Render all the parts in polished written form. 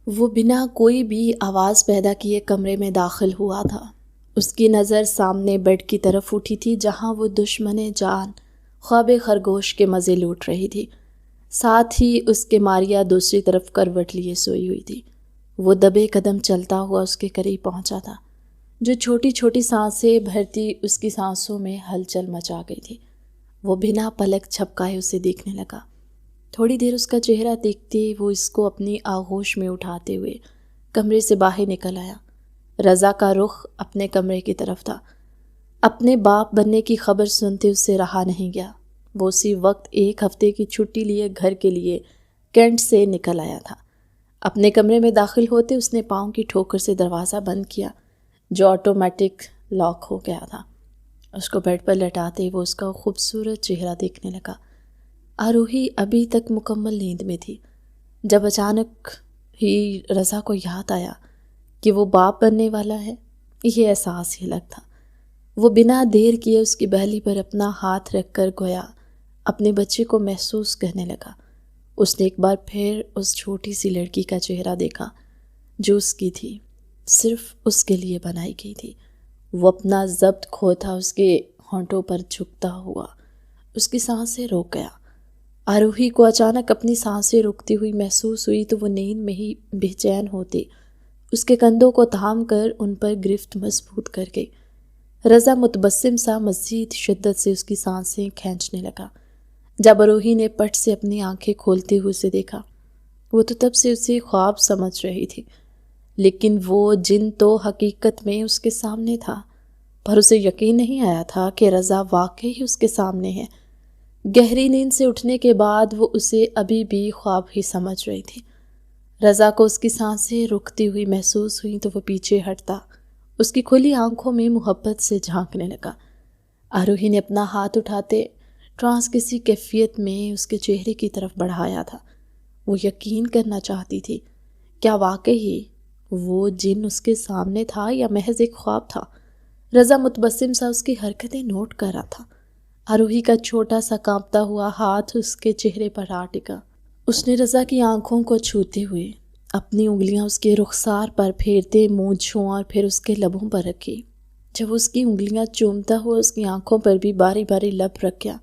وہ بنا کوئی بھی آواز پیدا کیے کمرے میں داخل ہوا تھا۔ اس کی نظر سامنے بیڈ کی طرف اٹھی تھی جہاں وہ دشمن جان خواب خرگوش کے مزے لوٹ رہی تھی۔ ساتھ ہی اس کے ماریا دوسری طرف کروٹ لیے سوئی ہوئی تھی۔ وہ دبے قدم چلتا ہوا اس کے قریب پہنچا تھا۔ جو چھوٹی چھوٹی سانسیں بھرتی اس کی سانسوں میں ہلچل مچا گئی تھی۔ وہ بنا پلک جھپکائے اسے دیکھنے لگا۔ تھوڑی دیر اس کا چہرہ دیکھتے وہ اس کو اپنی آغوش میں اٹھاتے ہوئے کمرے سے باہر نکل آیا۔ رضا کا رخ اپنے کمرے کی طرف تھا۔ اپنے باپ بننے کی خبر سنتے اس سے رہا نہیں گیا۔ وہ اسی وقت 1 ہفتے کی چھٹی لیے گھر کے لیے کینٹ سے نکل آیا تھا۔ اپنے کمرے میں داخل ہوتے اس نے پاؤں کی ٹھوکر سے دروازہ بند کیا جو آٹومیٹک لاک ہو گیا تھا۔ اس کو بیڈ پر لٹاتے وہ اس کا خوبصورت چہرہ دیکھنے لگا۔ آروہی ابھی تک مکمل نیند میں تھی جب اچانک ہی رضا کو یاد آیا کہ وہ باپ بننے والا ہے۔ یہ احساس ہی الگ تھا۔ وہ بنا دیر کیے اس کی بہلی پر اپنا ہاتھ رکھ کر گویا اپنے بچے کو محسوس کرنے لگا۔ اس نے ایک بار پھر اس چھوٹی سی لڑکی کا چہرہ دیکھا جو اس کی تھی، صرف اس کے لیے بنائی گئی تھی۔ وہ اپنا ضبط کھوتا اس کے ہونٹوں پر جھکتا ہوا اس کی سانسیں روک گیا۔ آروہی کو اچانک اپنی سانسیں رکتی ہوئی محسوس ہوئی تو وہ نیند میں ہی بے چین ہوتے اس کے کندھوں کو تھام کر ان پر گرفت مضبوط کر گئی۔ رضا متبسم سا مزید شدت سے اس کی سانسیں کھینچنے لگا۔ جب آروہی نے پٹ سے اپنی آنکھیں کھولتے ہوئے اسے دیکھا، وہ تو تب سے اسے خواب سمجھ رہی تھی، لیکن وہ جن تو حقیقت میں اس کے سامنے تھا، پر اسے یقین نہیں آیا تھا کہ رضا واقعی اس کے سامنے ہے۔ گہری نیند سے اٹھنے کے بعد وہ اسے ابھی بھی خواب ہی سمجھ رہی تھی۔ رضا کو اس کی سانسیں رکتی ہوئی محسوس ہوئی تو وہ پیچھے ہٹتا اس کی کھلی آنکھوں میں محبت سے جھانکنے لگا۔ آروہی نے اپنا ہاتھ اٹھاتے ٹرانس کسی کیفیت میں اس کے چہرے کی طرف بڑھایا تھا۔ وہ یقین کرنا چاہتی تھی کیا واقعی وہ جن اس کے سامنے تھا یا محض ایک خواب تھا۔ رضا متبسم سا اس کی حرکتیں نوٹ کر رہا تھا۔ آروہی کا چھوٹا سا کانپتا ہوا ہاتھ اس کے چہرے پر آ ٹکا۔ اس نے رضا کی آنکھوں کو چھوتے ہوئے اپنی انگلیاں اس کے رخسار پر پھیرتے مونچھوں اور پھر اس کے لبوں پر رکھی۔ جب اس کی انگلیاں چومتا ہوا اس کی آنکھوں پر بھی باری باری لب رکھ گیا،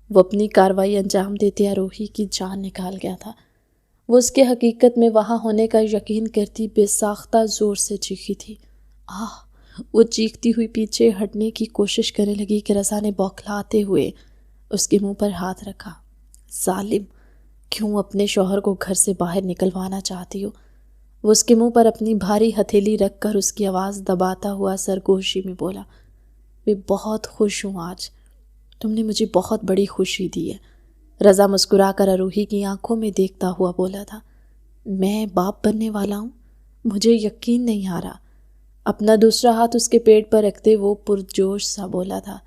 وہ اپنی کارروائی انجام دیتے آروہی کی جان نکال گیا تھا۔ وہ اس کے حقیقت میں وہاں ہونے کا یقین کرتی بے ساختہ زور سے چیخی تھی۔ وہ چیختی ہوئی پیچھے ہٹنے کی کوشش کرنے لگی کہ رضا نے بوکھلاتے ہوئے اس کے منہ پر ہاتھ رکھا۔ ظالم، کیوں اپنے شوہر کو گھر سے باہر نکلوانا چاہتی ہو؟ وہ اس کے منہ پر اپنی بھاری ہتھیلی رکھ کر اس کی آواز دباتا ہوا سرگوشی میں بولا۔ میں بہت خوش ہوں آج، تم نے مجھے بہت بڑی خوشی دی ہے۔ رضا مسکرا کر آروہی کی آنکھوں میں دیکھتا ہوا بولا تھا، میں باپ بننے والا ہوں، مجھے یقین نہیں آ رہا۔ اپنا دوسرا ہاتھ اس کے پیٹ پر رکھتے وہ پرجوش سا بولا تھا۔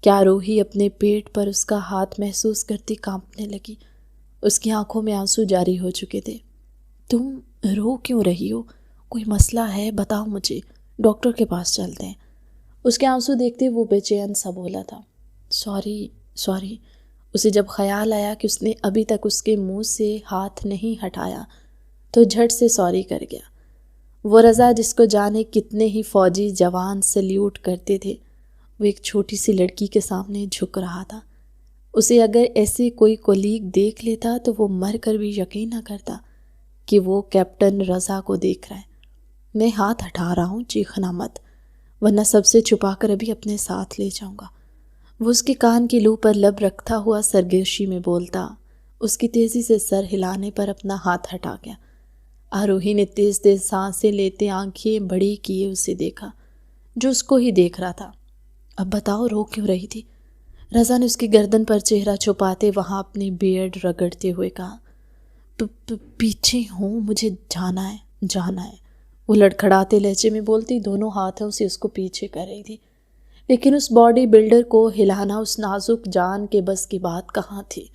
کیا آروہی اپنے پیٹ پر اس کا ہاتھ محسوس کرتی کانپنے لگی۔ اس کی آنکھوں میں آنسو جاری ہو چکے تھے۔ تم رو کیوں رہی ہو؟ کوئی مسئلہ ہے؟ بتاؤ مجھے، ڈاکٹر کے پاس چلتے ہیں۔ اس کے آنسو دیکھتے وہ بے چین سا بولا تھا۔ سوری۔ اسے جب خیال آیا کہ اس نے ابھی تک اس کے منہ سے ہاتھ نہیں ہٹایا تو جھٹ سے سوری کر گیا۔ وہ رضا جس کو جانے کتنے ہی فوجی جوان سلیوٹ کرتے تھے، وہ ایک چھوٹی سی لڑکی کے سامنے جھک رہا تھا۔ اسے اگر ایسے کوئی کولیگ دیکھ لیتا تو وہ مر کر بھی یقین نہ کرتا کہ وہ کیپٹن رضا کو دیکھ رہا ہے۔ میں ہاتھ ہٹا رہا ہوں، چیخنا مت، ورنہ سب سے چھپا کر ابھی اپنے ساتھ لے جاؤں گا۔ وہ اس کے کان کی لو پر لب رکھتا ہوا سرگوشی میں بولتا اس کی تیزی سے سر ہلانے پر اپنا ہاتھ ہٹا گیا۔ آروہی نے تیز تیز سانسیں لیتے آنکھیں بڑی کیے اسے دیکھا جو اس کو ہی دیکھ رہا تھا۔ اب بتاؤ، رو کیوں رہی تھی؟ رضا نے اس کی گردن پر چہرہ چھپاتے وہاں اپنی بیئرڈ رگڑتے ہوئے کہا۔ پیچھے ہوں، مجھے جانا ہے۔ وہ لڑکھڑاتے لہجے میں بولتی دونوں ہاتھوں سے اس کو پیچھے کر رہی تھی، لیکن اس باڈی بلڈر کو ہلانا اس نازک جان کے بس کی بات کہاں تھی۔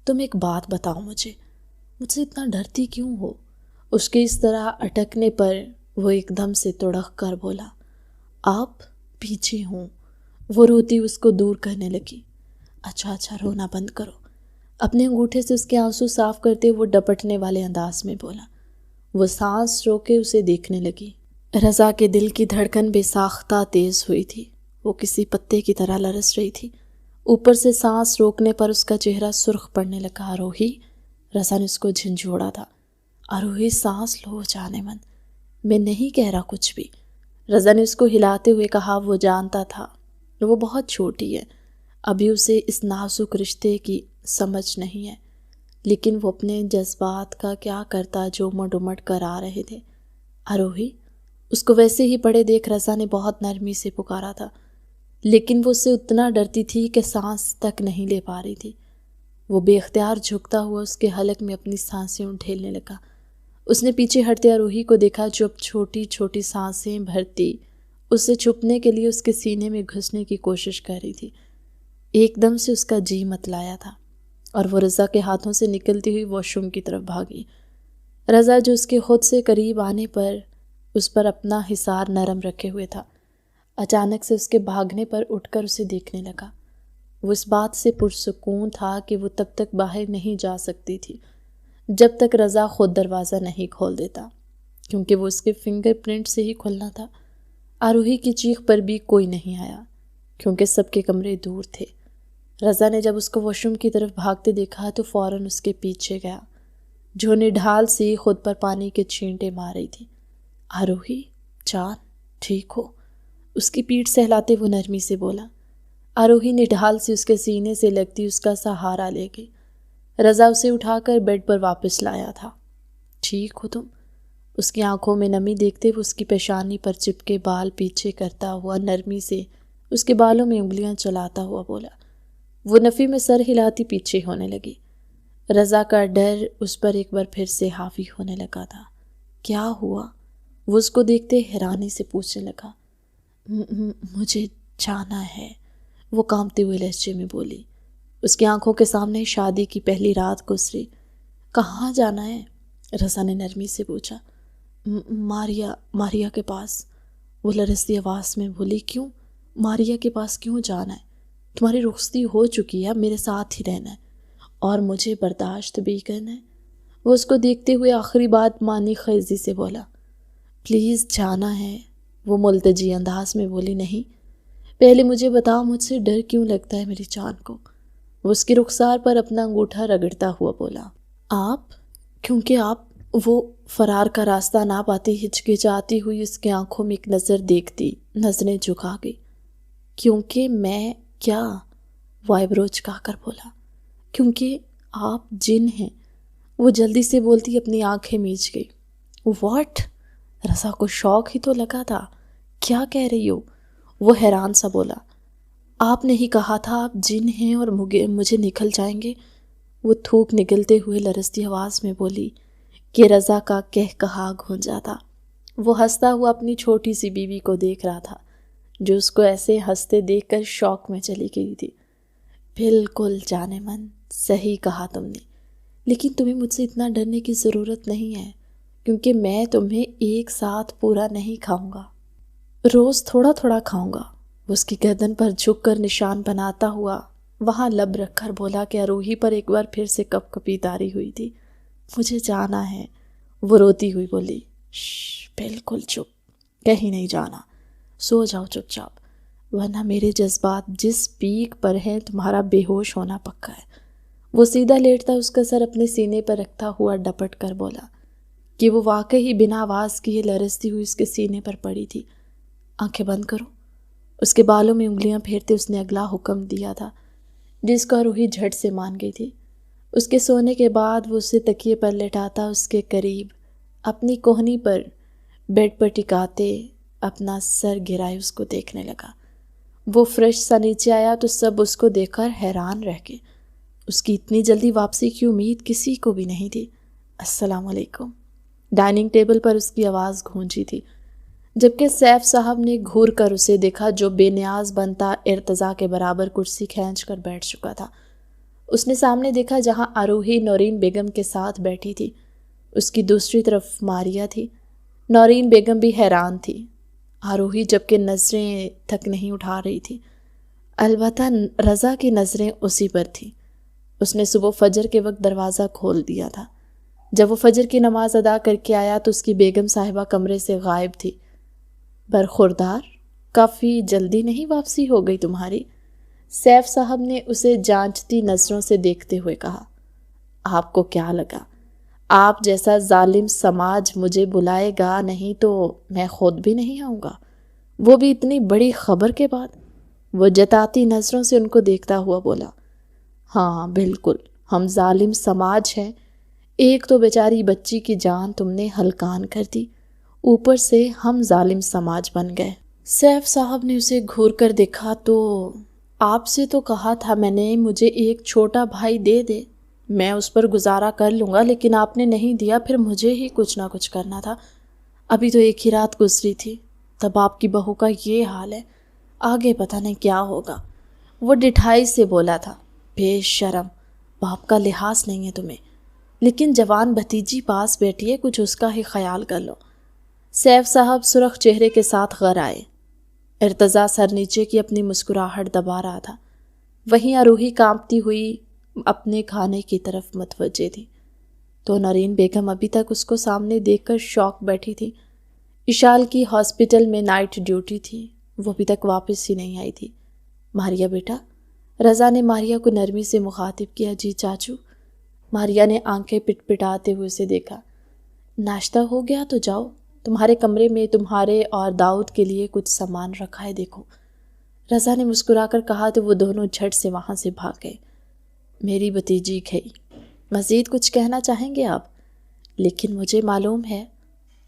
تم ایک بات بتاؤ مجھ سے اتنا ڈرتی کیوں ہو؟ اس کے اس طرح اٹکنے پر وہ ایک دم سے تڑک کر بولا، آپ پیچھے ہوں۔ وہ روتی اس کو دور کرنے لگی۔ اچھا رونا بند کرو۔ اپنے انگوٹھے سے اس کے آنسو صاف کرتے وہ ڈپٹنے والے انداز میں بولا۔ وہ سانس روکے اسے دیکھنے لگی۔ رضا کے دل کی دھڑکن بے ساختہ تیز ہوئی تھی، وہ کسی پتے کی طرح لرز رہی تھی۔ اوپر سے سانس روکنے پر اس کا چہرہ سرخ پڑنے لگا۔ آروہی، رضا نے اس کو جھنجھوڑا تھا۔ آروہی سانس لو جانے من، میں نہیں کہہ رہا کچھ بھی، رضا نے اس کو ہلاتے ہوئے کہا۔ وہ جانتا تھا وہ بہت چھوٹی ہے، ابھی اسے اس نازک رشتے کی سمجھ نہیں ہے، لیکن وہ اپنے جذبات کا کیا کرتا جو امٹ امٹ کر آ رہے تھے۔ آروہی، اس کو ویسے ہی پڑے دیکھ رضا نے بہت نرمی سے پکارا تھا، لیکن وہ اس سے اتنا ڈرتی تھی کہ سانس تک نہیں لے پا رہی تھی۔ وہ بے اختیار جھکتا ہوا اس کے حلق میں اپنی سانسیں ڈھیلنے لگا۔ اس نے پیچھے ہٹتے آروہی کو دیکھا جو اب چھوٹی چھوٹی سانسیں بھرتی اس سے چھپنے کے لیے اس کے سینے میں گھسنے کی کوشش کر رہی تھی۔ ایک دم سے اس کا جی متلایا تھا اور وہ رضا کے ہاتھوں سے نکلتی ہوئی واش روم کی طرف بھاگی۔ رضا جو اس کے خود سے قریب آنے پر اس پر اپنا حصار نرم رکھے ہوئے تھا، اچانک سے اس کے بھاگنے پر اٹھ کر اسے دیکھنے لگا۔ وہ اس بات سے پرسکون تھا کہ وہ تب تک باہر نہیں جا سکتی تھی جب تک رضا خود دروازہ نہیں کھول دیتا، کیونکہ وہ اس کے فنگر پرنٹ سے ہی کھلنا تھا۔ آروہی کی چیخ پر بھی کوئی نہیں آیا کیونکہ سب کے کمرے دور تھے۔ رضا نے جب اس کو واش روم کی طرف بھاگتے دیکھا تو فوراً اس کے پیچھے گیا، جو نڈھال سی خود پر پانی کے چھینٹے مار رہی تھی۔ آروہی جان، ٹھیک ہو؟ اس کی پیٹھ سہلاتے وہ نرمی سے بولا۔ آروہی نڈھال سی اس کے سینے سے لگتی اس کا سہارا لے گئی۔ رضا اسے اٹھا کر بیڈ پر واپس لایا تھا۔ ٹھیک ہو تم؟ اس کی آنکھوں میں نمی دیکھتے وہ اس کی پیشانی پر چپکے بال پیچھے کرتا ہوا نرمی سے اس کے بالوں میں انگلیاں چلاتا ہوا بولا۔ وہ نفی میں سر ہلاتی پیچھے ہونے لگی۔ رضا کا ڈر اس پر ایک بار پھر سے حاوی ہونے لگا تھا۔ کیا ہوا؟ وہ اس کو دیکھتے حیرانی سے پوچھنے لگا۔ مجھے جانا ہے، وہ کانپتے ہوئے لہجے میں بولی۔ اس کی آنکھوں کے سامنے شادی کی پہلی رات گزری۔ کہاں جانا ہے؟ رضا نے نرمی سے پوچھا۔ ماریا کے پاس، وہ لرزتی آواز میں بولی۔ کیوں ماریا کے پاس کیوں جانا ہے؟ تمہاری رخصتی ہو چکی ہے، میرے ساتھ ہی رہنا ہے اور مجھے برداشت بھی کرنا ہے۔ وہ اس کو دیکھتے ہوئے آخری بات معنی خیزی سے بولا۔ پلیز جانا ہے، وہ ملتجی انداز میں بولی۔ نہیں، پہلے مجھے بتاؤ مجھ سے ڈر کیوں لگتا ہے میری جان کو؟ وہ اس کی رخسار پر اپنا انگوٹھا رگڑتا ہوا بولا۔ کیونکہ آپ وہ فرار کا راستہ نہ پاتی ہچکچاتی ہوئی اس کے آنکھوں میں ایک نظر دیکھتی نظریں جھکا گئی۔ کیونکہ میں کیا؟ وہ آئیبرو چکا کر بولا۔ کیونکہ آپ جن ہیں، وہ جلدی سے بولتی اپنی آنکھیں میچ گئی۔ واٹ؟ رضا کو شوق ہی تو لگا تھا۔ کیا کہہ رہی ہو؟ وہ حیران سا بولا۔ آپ نے ہی کہا تھا آپ جن ہیں اور مجھے نکل جائیں گے، وہ تھوک نگلتے ہوئے لرزتی آواز میں بولی کہ رضا کا کہا گونجا تھا۔ وہ ہنستا ہوا اپنی چھوٹی سی بیوی کو دیکھ رہا تھا جو اس کو ایسے ہنستے دیکھ کر شوق میں چلی گئی تھی۔ بالکل جانے من، صحیح کہا تم نے، لیکن تمہیں مجھ سے اتنا ڈرنے کی ضرورت نہیں ہے کیونکہ میں تمہیں ایک ساتھ پورا نہیں کھاؤں گا، روز تھوڑا تھوڑا کھاؤں گا۔ وہ اس کی گردن پر جھک کر نشان بناتا ہوا وہاں لب رکھ کر بولا کہ آروہی پر ایک بار پھر سے کپ کپی تاری ہوئی تھی۔ مجھے جانا ہے، وہ روتی ہوئی بولی۔ بالکل چپ، کہیں نہیں جانا، سو جاؤ چپ چاپ، ورنہ میرے جذبات جس پیک پر ہیں تمہارا بے ہوش ہونا پکا ہے۔ وہ سیدھا لیٹتا اس کا سر اپنے سینے پر رکھتا ہوا ڈپٹ کر بولا کہ وہ واقعی بنا آواز کیے لرزتی ہوئی اس کے سینے پر پڑی تھی۔ آنکھیں بند کرو۔ اس کے بالوں میں انگلیاں پھیرتے اس نے اگلا حکم دیا تھا جس کو آروہی جھٹ سے مان گئی تھی۔ اس کے سونے کے بعد وہ اسے تکیے پر لٹاتا اس کے قریب اپنی کوہنی پر بیڈ پر ٹکاتے اپنا سر گرائے اس کو دیکھنے لگا۔ وہ فرش سا نیچے آیا تو سب اس کو دیکھ کر حیران رہ گئے۔ اس کی اتنی جلدی واپسی کی امید کسی کو بھی نہیں تھی۔ السلام علیکم۔ ڈائننگ ٹیبل پر اس کی آواز گونجی تھی، جبکہ سیف صاحب نے گھور کر اسے دیکھا جو بے نیاز بنتا ارتضا کے برابر کرسی کھینچ کر بیٹھ چکا تھا۔ اس نے سامنے دیکھا جہاں آروہی نورین بیگم کے ساتھ بیٹھی تھی، اس کی دوسری طرف ماریا تھی۔ نورین بیگم بھی حیران تھی، آروہی جبکہ نظریں تک نہیں اٹھا رہی تھی۔ البتہ رضا کی نظریں اسی پر تھیں۔ اس نے صبح فجر کے وقت دروازہ کھول دیا تھا۔ جب وہ فجر کی نماز ادا کر کے آیا تو اس کی بیگم صاحبہ کمرے سے غائب تھی۔ برخوردار، کافی جلدی نہیں واپسی ہو گئی تمہاری؟ سیف صاحب نے اسے جانچتی نظروں سے دیکھتے ہوئے کہا۔ آپ کو کیا لگا آپ جیسا ظالم سماج مجھے بلائے گا نہیں تو میں خود بھی نہیں آؤں گا، وہ بھی اتنی بڑی خبر کے بعد؟ وہ جتاتی نظروں سے ان کو دیکھتا ہوا بولا۔ ہاں بالکل، ہم ظالم سماج ہیں۔ ایک تو بیچاری بچی کی جان تم نے ہلکان کر دی، اوپر سے ہم ظالم سماج بن گئے۔ سیف صاحب نے اسے گھور کر دیکھا تو آپ سے تو کہا تھا میں نے مجھے ایک چھوٹا بھائی دے دے، میں اس پر گزارا کر لوں گا، لیکن آپ نے نہیں دیا، پھر مجھے ہی کچھ نہ کچھ کرنا تھا۔ ابھی تو ایک ہی رات گزری تھی، تب آپ کی بہو کا یہ حال ہے، آگے پتہ نہیں کیا ہوگا۔ وہ ڈٹھائی سے بولا تھا۔ بے شرم، باپ کا لحاظ نہیں ہے تمہیں، لیکن جوان بھتیجی پاس بیٹھی ہے، کچھ اس کا ہی خیال کر لو۔ سیف صاحب سرخ چہرے کے ساتھ غر آئے۔ ارتضیٰ سر نیچے کی اپنی مسکراہٹ دبا رہا تھا، وہیں آروہی کانپتی ہوئی اپنے کھانے کی طرف متوجہ تھی۔ تو نورین بیگم ابھی تک اس کو سامنے دیکھ کر شوق بیٹھی تھی۔ اشال کی ہاسپٹل میں نائٹ ڈیوٹی تھی، وہ ابھی تک واپس ہی نہیں آئی تھی۔ ماریا بیٹا، رضا نے ماریا کو نرمی سے مخاطب کیا۔ جی چاچو۔ ماریا نے آنکھیں پٹ پٹاتے ہوئے اسے دیکھا۔ ناشتہ ہو گیا تو جاؤ، تمہارے کمرے میں تمہارے اور داؤد کے لیے کچھ سامان رکھا ہے، دیکھو۔ رضا نے مسکرا کر کہا تو وہ دونوں جھٹ سے وہاں سے بھاگ گئے۔ میری بھتیجی گئی، مزید کچھ کہنا چاہیں گے آپ؟ لیکن مجھے معلوم ہے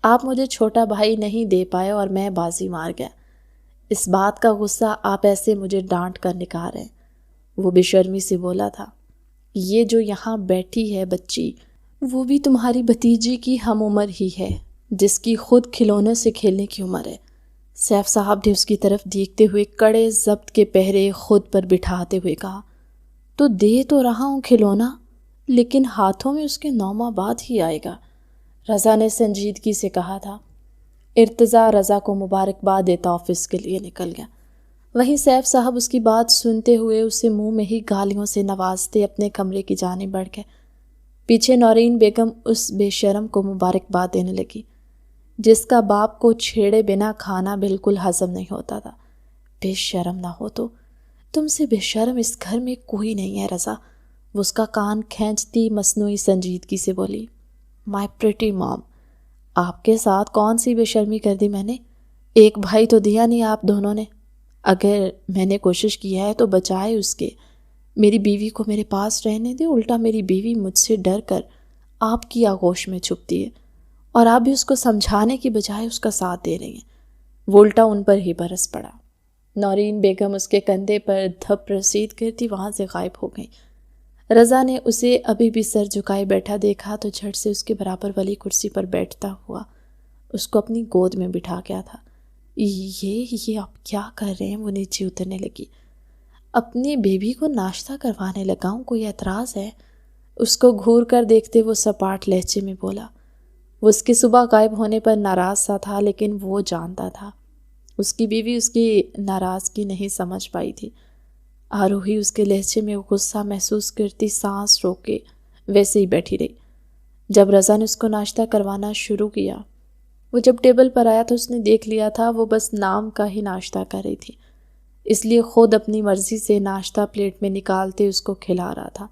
آپ مجھے چھوٹا بھائی نہیں دے پائے اور میں بازی مار گیا، اس بات کا غصہ آپ ایسے مجھے ڈانٹ کر نکال رہے ہیں۔ وہ بے شرمی سے بولا تھا۔ یہ جو یہاں بیٹھی ہے بچی، وہ بھی تمہاری بھتیجی کی ہم عمر ہی ہے، جس کی خود کھلونے سے کھیلنے کی عمر ہے۔ سیف صاحب نے اس کی طرف دیکھتے ہوئے کڑے ضبط کے پہرے خود پر بٹھاتے ہوئے کہا۔ تو دے تو رہا ہوں کھلونا، لیکن ہاتھوں میں اس کے 9 ماہ بعد ہی آئے گا، رضا نے سنجیدگی سے کہا تھا۔ ارتضیٰ رضا کو مبارکباد دیتا آفس کے لیے نکل گیا۔ وہیں سیف صاحب اس کی بات سنتے ہوئے اسے منہ میں ہی گالیوں سے نوازتے اپنے کمرے کی جانب بڑھ گئے۔ پیچھے نورین بیگم اس بے شرم کو مبارکباد دینے لگی، جس کا باپ کو چھیڑے بنا کھانا بالکل ہضم نہیں ہوتا تھا۔ بے شرم نہ ہو تو تم سے بے شرم اس گھر میں کوئی نہیں ہے رضا، وہ اس کا کان کھینچتی مصنوعی سنجیدگی سے بولی۔ مائی پریٹی مام، آپ کے ساتھ کون سی بے شرمی کر دی میں نے؟ ایک بھائی تو دیا نہیں آپ دونوں نے، اگر میں نے کوشش کی ہے تو بچائے اس کے، میری بیوی کو میرے پاس رہنے دے، الٹا میری بیوی مجھ سے ڈر کر آپ کی آغوش میں چھپتی ہے، اور آپ بھی اس کو سمجھانے کی بجائے اس کا ساتھ دے رہی ہیں۔ وہ الٹا ان پر ہی برس پڑا۔ نورین بیگم اس کے کندھے پر دھپ رسید کرتی وہاں سے غائب ہو گئی۔ رضا نے اسے ابھی بھی سر جھکائے بیٹھا دیکھا تو جھٹ سے اس کے برابر والی کرسی پر بیٹھتا ہوا اس کو اپنی گود میں بٹھا گیا تھا۔ یہ آپ کیا کر رہے ہیں؟ وہ نیچے اترنے لگی۔ اپنی بیبی کو ناشتہ کروانے لگا ہوں، کوئی اعتراض ہے؟ اس کو گھور کر دیکھتے وہ سپاٹ لہجے میں بولا۔ وہ اس کی صبح غائب ہونے پر ناراض سا تھا، لیکن وہ جانتا تھا اس کی بیوی اس کی ناراضگی نہیں سمجھ پائی تھی۔ آروہی اس کے لہجے میں غصہ محسوس کرتی سانس روک کے ویسے ہی بیٹھی رہی۔ جب رضا نے اس کو ناشتہ کروانا شروع کیا، وہ جب ٹیبل پر آیا تو اس نے دیکھ لیا تھا وہ بس نام کا ہی ناشتہ کر رہی تھی، اس لیے خود اپنی مرضی سے ناشتہ پلیٹ میں نکالتے اس کو کھلا رہا تھا۔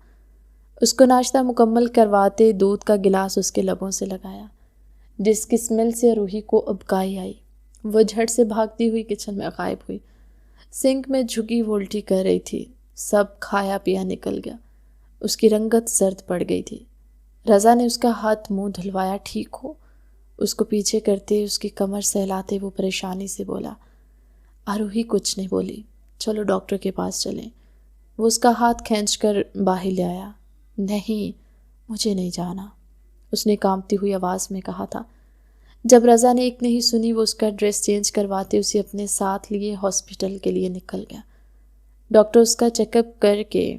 اس کو ناشتہ مکمل کرواتے دودھ کا گلاس اس کے لبوں سے لگایا، جس کی اسمیل سے روحی کو ابکائی آئی۔ وہ جھٹ سے بھاگتی ہوئی کچن میں غائب ہوئی۔ سنک میں جھکی وہ الٹی کر رہی تھی، سب کھایا پیا نکل گیا، اس کی رنگت زرد پڑ گئی تھی۔ رضا نے اس کا ہاتھ منہ دھلوایا۔ ٹھیک ہو؟ اس کو پیچھے کرتے اس کی کمر سہلاتے وہ پریشانی سے بولا۔ آروہی کچھ نہیں بولی۔ چلو ڈاکٹر کے پاس چلیں۔ وہ اس کا ہاتھ کھینچ کر باہر لے آیا۔ نہیں، مجھے نہیں جانا، اس نے کانپتی ہوئی آواز میں کہا تھا۔ جب رضا نے ایک نہیں سنی وہ اس کا ڈریس چینج کرواتے اسے اپنے ساتھ لیے ہاسپٹل کے لیے نکل گیا۔ ڈاکٹر اس کا چیک اپ کر کے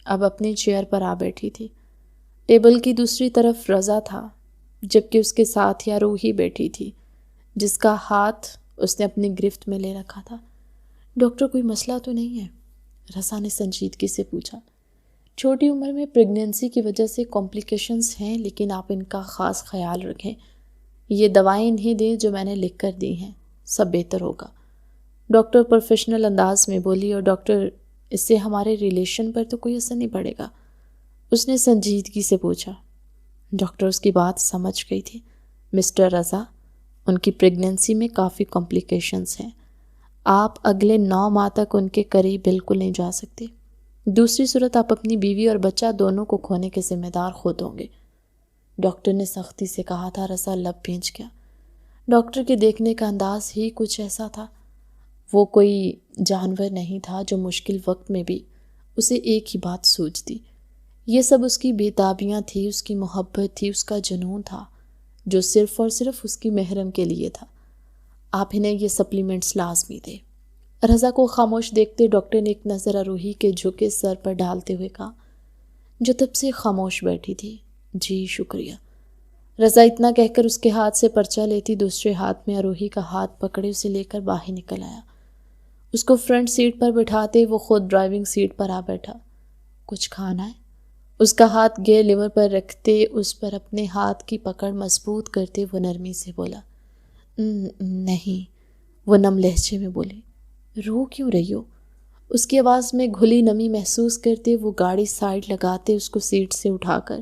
اب اپنی چیئر پر آ بیٹھی تھی۔ ٹیبل کی دوسری طرف رضا تھا، جبکہ اس کے ساتھ یا روحی بیٹھی تھی، جس کا ہاتھ اس نے اپنی گرفت میں لے رکھا تھا۔ ڈاکٹر کوئی مسئلہ تو نہیں ہے؟ رضا نے سنجیدگی سے پوچھا۔ چھوٹی عمر میں پریگنینسی کی وجہ سے کمپلیکیشنز ہیں، لیکن آپ ان کا خاص خیال رکھیں۔ یہ دوائیں انہیں دیں جو میں نے لکھ کر دی ہیں، سب بہتر ہوگا۔ ڈاکٹر پروفیشنل انداز میں بولی۔ اور ڈاکٹر، اس سے ہمارے ریلیشن پر تو کوئی اثر نہیں پڑے گا؟ اس نے سنجیدگی سے پوچھا۔ ڈاکٹر اس کی بات سمجھ گئی تھی۔ مسٹر رضا، ان کی پریگنینسی میں کافی کمپلیکیشنز ہیں، آپ اگلے 9 ماہ تک ان کے قریب بالکل نہیں جا سکتے۔ دوسری صورت آپ اپنی بیوی اور بچہ دونوں کو کھونے کے ذمہ دار خود ہوں گے۔ ڈاکٹر نے سختی سے کہا تھا۔ رضا لب بھینچ گیا۔ ڈاکٹر کے دیکھنے کا انداز ہی کچھ ایسا تھا۔ وہ کوئی جانور نہیں تھا جو مشکل وقت میں بھی اسے ایک ہی بات سوچتی۔ یہ سب اس کی بےتابیاں تھی، اس کی محبت تھی، اس کا جنون تھا جو صرف اور صرف اس کی محرم کے لیے تھا۔ آپ انہیں یہ سپلیمنٹس لازمی دیں۔ رضا کو خاموش دیکھتے ڈاکٹر نے ایک نظر آروہی کے جھکے سر پر ڈالتے ہوئے کہا، جو تب سے خاموش بیٹھی تھی، جی شکریہ۔ رضا اتنا کہہ کر اس کے ہاتھ سے پرچہ لیتی دوسرے ہاتھ میں آروہی کا ہاتھ پکڑے اسے لے کر باہر نکل آیا۔ اس کو فرنٹ سیٹ پر بٹھاتے وہ خود ڈرائیونگ سیٹ پر آ بیٹھا۔ کچھ کھانا ہے؟ اس کا ہاتھ گیئر لیور پر رکھتے اس پر اپنے ہاتھ کی پکڑ مضبوط کرتے وہ نرمی سے بولا۔ نہیں، وہ نم لہجے میں بولی۔ رو کیوں رہی ہو؟ اس کی آواز میں گھلی نمی محسوس کرتے وہ گاڑی سائیڈ لگاتے اس کو سیٹ سے اٹھا کر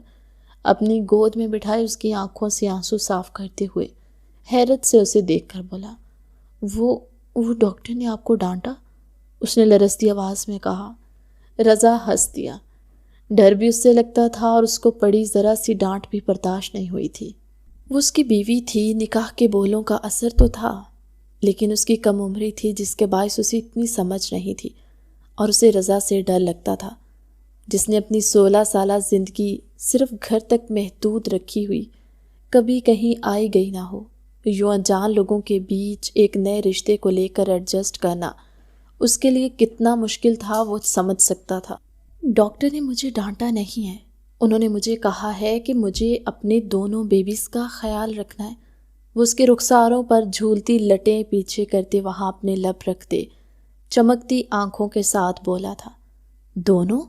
اپنی گود میں بٹھائے اس کی آنکھوں سے آنسو صاف کرتے ہوئے حیرت سے اسے دیکھ کر بولا، وہ ڈاکٹر نے آپ کو ڈانٹا؟ اس نے لرزتی آواز میں کہا۔ رضا ہنس دیا۔ ڈر بھی اس سے لگتا تھا اور اس کو پڑی ذرا سی ڈانٹ بھی برداشت نہیں ہوئی تھی۔ وہ اس کی بیوی تھی، نکاح کے بولوں کا اثر تو تھا، لیکن اس کی کم عمری تھی جس کے باعث اسے اتنی سمجھ نہیں تھی، اور اسے رضا سے ڈر لگتا تھا جس نے اپنی 16 سالہ زندگی صرف گھر تک محدود رکھی ہوئی، کبھی کہیں آئی گئی نہ ہو۔ یوں انجان لوگوں کے بیچ ایک نئے رشتے کو لے کر ایڈجسٹ کرنا اس کے لیے کتنا مشکل تھا وہ سمجھ سکتا تھا۔ ڈاکٹر نے مجھے ڈانٹا نہیں ہے، انہوں نے مجھے کہا ہے کہ مجھے اپنے دونوں بیبیز کا خیال رکھنا ہے۔ وہ اس کے رخساروں پر جھولتی لٹیں پیچھے کرتے وہاں اپنے لب رکھتے چمکتی آنکھوں کے ساتھ بولا تھا۔ دونوں؟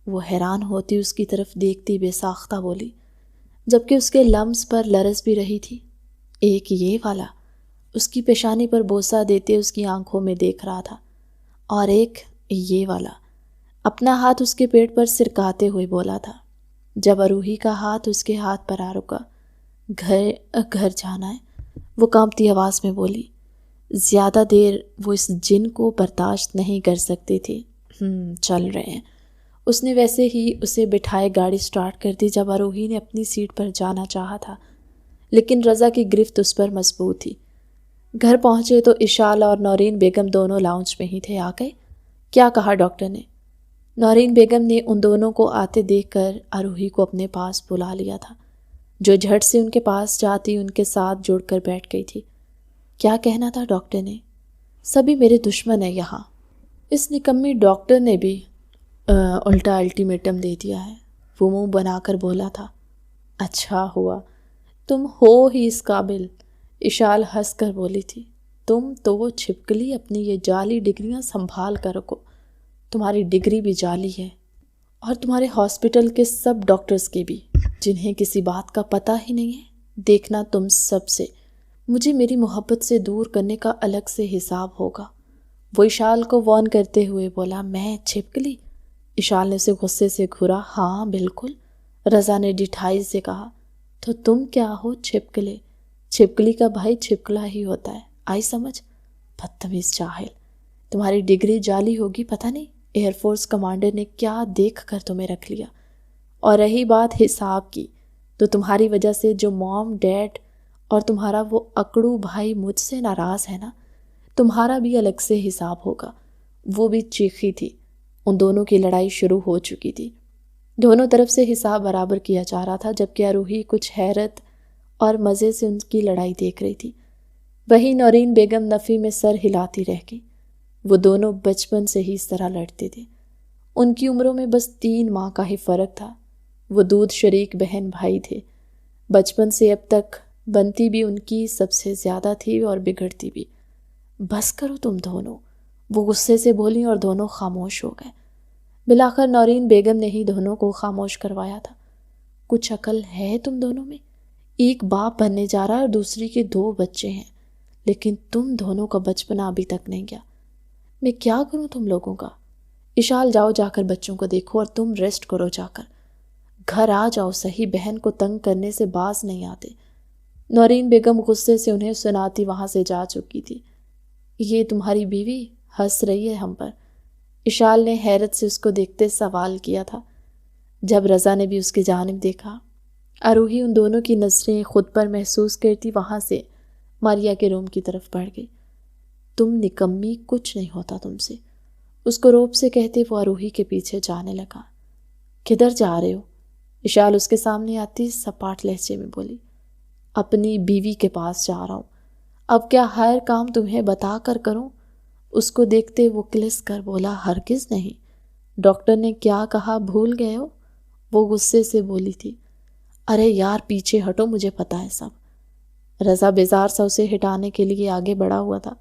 وہ حیران ہوتی اس کی طرف دیکھتی بے ساختہ بولی، جبکہ اس کے لمس پر لرز بھی رہی تھی۔ ایک یہ والا، اس کی پیشانی پر بوسہ دیتے اس کی آنکھوں میں دیکھ رہا تھا، اور ایک یہ والا، اپنا ہاتھ اس کے پیٹ پر سرکاتے ہوئے بولا تھا۔ جب آروہی کا ہاتھ اس کے ہاتھ پر آ رکا، گھر جانا ہے، وہ کانپتی آواز میں بولی۔ زیادہ دیر وہ اس جن کو برداشت نہیں کر سکتے تھے۔ چل رہے ہیں۔ اس نے ویسے ہی اسے بٹھائے گاڑی سٹارٹ کر دی جب آروہی نے اپنی سیٹ پر جانا چاہا تھا، لیکن رضا کی گرفت اس پر مضبوط تھی۔ گھر پہنچے تو اشال اور نورین بیگم دونوں لاؤنج میں ہی تھے۔ آ گئے؟ کیا کہا ڈاکٹر نے؟ نورین بیگم نے ان دونوں کو آتے دیکھ کر آروہی کو اپنے پاس بلا لیا تھا، جو جھٹ سے ان کے پاس جاتی ان کے ساتھ جڑ کر بیٹھ گئی تھی۔ کیا کہنا تھا ڈاکٹر نے؟ سبھی میرے دشمن ہیں یہاں۔ اس نکمی ڈاکٹر نے بھی الٹا الٹیمیٹم دے دیا ہے، وہ منہ بنا کر بولا تھا۔ اچھا ہوا، تم ہو ہی اس قابل، اشال ہنس کر بولی تھی۔ تم تو وہ چھپکلی اپنی یہ جعلی ڈگریاں سنبھال کر رکھو، تمہاری ڈگری بھی جعلی ہے، اور تمہارے ہاسپٹل کے سب ڈاکٹرز کے بھی، جنہیں کسی بات کا پتہ ہی نہیں ہے۔ دیکھنا تم سب سے مجھے میری محبت سے دور کرنے کا الگ سے حساب ہوگا۔ وہ اشال کو وارن کرتے ہوئے بولا۔ میں چھپکلی؟ اشال نے اسے غصے سے گھورا۔ ہاں بالکل، رضا نے ڈٹھائی سے کہا۔ تو تم کیا ہو؟ چھپکلے؟ چھپکلی کا بھائی چھپکلا ہی ہوتا ہے، آئی سمجھ؟ بدتمیز جاہل، تمہاری ڈگری جعلی ہوگی، پتہ نہیں ایئر فورس کمانڈر نے کیا دیکھ کر تمہیں رکھ لیا۔ اور رہی بات حساب کی، تو تمہاری وجہ سے جو موم، ڈیڈ اور تمہارا وہ اکڑو بھائی مجھ سے ناراض ہے نا، تمہارا بھی الگ سے حساب ہوگا۔ وہ بھی چیخی تھی۔ ان دونوں کی لڑائی شروع ہو چکی تھی۔ دونوں طرف سے حساب برابر کیا جا رہا تھا، جبکہ آروہی کچھ حیرت اور مزے سے ان کی لڑائی دیکھ رہی تھی۔ وہی نورین بیگم نفی میں سر ہلاتی رہ گئی۔ وہ دونوں بچپن سے ہی اس طرح لڑتے تھے۔ ان کی عمروں میں بس 3 ماہ کا ہی فرق تھا۔ وہ دودھ شریک بہن بھائی تھے۔ بچپن سے اب تک بنتی بھی ان کی سب سے زیادہ تھی اور بگڑتی بھی۔ بس کرو تم دونوں، وہ غصے سے بولی اور دونوں خاموش ہو گئے۔ بالآخر نورین بیگم نے ہی دونوں کو خاموش کروایا تھا۔ کچھ عقل ہے تم دونوں میں؟ ایک باپ بننے جا رہا ہے اور دوسری کے 2 بچے ہیں، لیکن تم دونوں کا بچپنا ابھی تک نہیں گیا۔ میں کیا کروں تم لوگوں کا؟ اشال جاؤ، جا کر بچوں کو دیکھو، اور تم ریسٹ کرو جا کر۔ گھر آ جاؤ صحیح، بہن کو تنگ کرنے سے باز نہیں آتے۔ نورین بیگم غصے سے انہیں سناتی وہاں سے جا چکی تھی۔ یہ تمہاری بیوی ہنس رہی ہے ہم پر؟ اشال نے حیرت سے اس کو دیکھتے سوال کیا تھا۔ جب رضا نے بھی اس کی جانب دیکھا، آروہی ان دونوں کی نظریں خود پر محسوس کرتی وہاں سے ماریا کے روم کی طرف بڑھ گئی۔ تم نکمی، کچھ نہیں ہوتا تم سے، اس کو روب سے کہتے وہ آروہی کے پیچھے جانے لگا۔ کدھر جا رہے ہو؟ اشال اس کے سامنے آتی سپاٹ لہجے میں بولی۔ اپنی بیوی کے پاس جا رہا ہوں، اب کیا ہر کام تمہیں بتا کر کروں؟ اس کو دیکھتے وہ کلس کر بولا، ہرگز نہیں، ڈاکٹر نے کیا کہا بھول گئے ہو؟ وہ غصے سے بولی تھی۔ ارے یار پیچھے ہٹو، مجھے پتا ہے سب۔ رضا بیزار سا اسے ہٹانے کے لیے آگے بڑھا ہوا تھا۔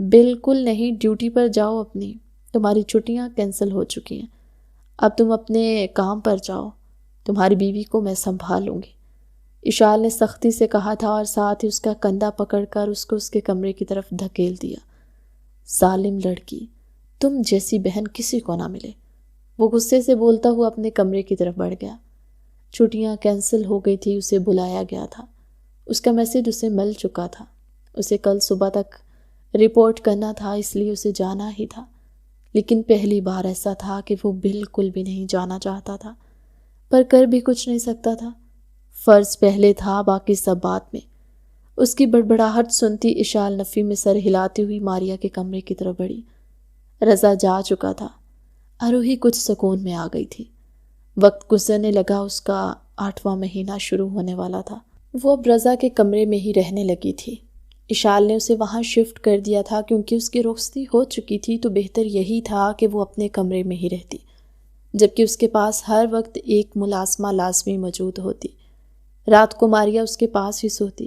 بالکل نہیں، ڈیوٹی پر جاؤ اپنی، تمہاری چھٹیاں کینسل ہو چکی ہیں، اب تم اپنے کام پر جاؤ، تمہاری بیوی کو میں سنبھال لوں گی، اشال نے سختی سے کہا تھا اور ساتھ ہی اس کا کندھا پکڑ کر اس کو اس کے کمرے کی طرف دھکیل دیا۔ ظالم لڑکی، تم جیسی بہن کسی کو نہ ملے، وہ غصے سے بولتا ہوا اپنے کمرے کی طرف بڑھ گیا۔ چھٹیاں کینسل ہو گئی تھی، اسے بلایا گیا تھا، اس کا میسج اسے مل چکا تھا، اسے کل صبح تک رپورٹ کرنا تھا، اس لیے اسے جانا ہی تھا، لیکن پہلی بار ایسا تھا کہ وہ بالکل بھی نہیں جانا چاہتا تھا، پر کر بھی کچھ نہیں سکتا تھا۔ فرض پہلے تھا، باقی سب بعد میں۔ اس کی بڑبڑاہٹ سنتی اشال نفی میں سر ہلاتی ہوئی ماریا کے کمرے کی طرف بڑھی۔ رضا جا چکا تھا، آروہی کچھ سکون میں آ گئی تھی۔ وقت گزرنے لگا، اس کا 8واں مہینہ شروع ہونے والا تھا۔ وہ اب رضا کے کمرے میں ہی رہنے لگی تھی۔ اشال نے اسے وہاں شفٹ کر دیا تھا کیونکہ اس کی رخصتی ہو چکی تھی، تو بہتر یہی تھا کہ وہ اپنے کمرے میں ہی رہتی، جبکہ اس کے پاس ہر وقت ایک ملازمہ لازمی موجود ہوتی۔ رات کو ماریا اس کے پاس ہی سوتی۔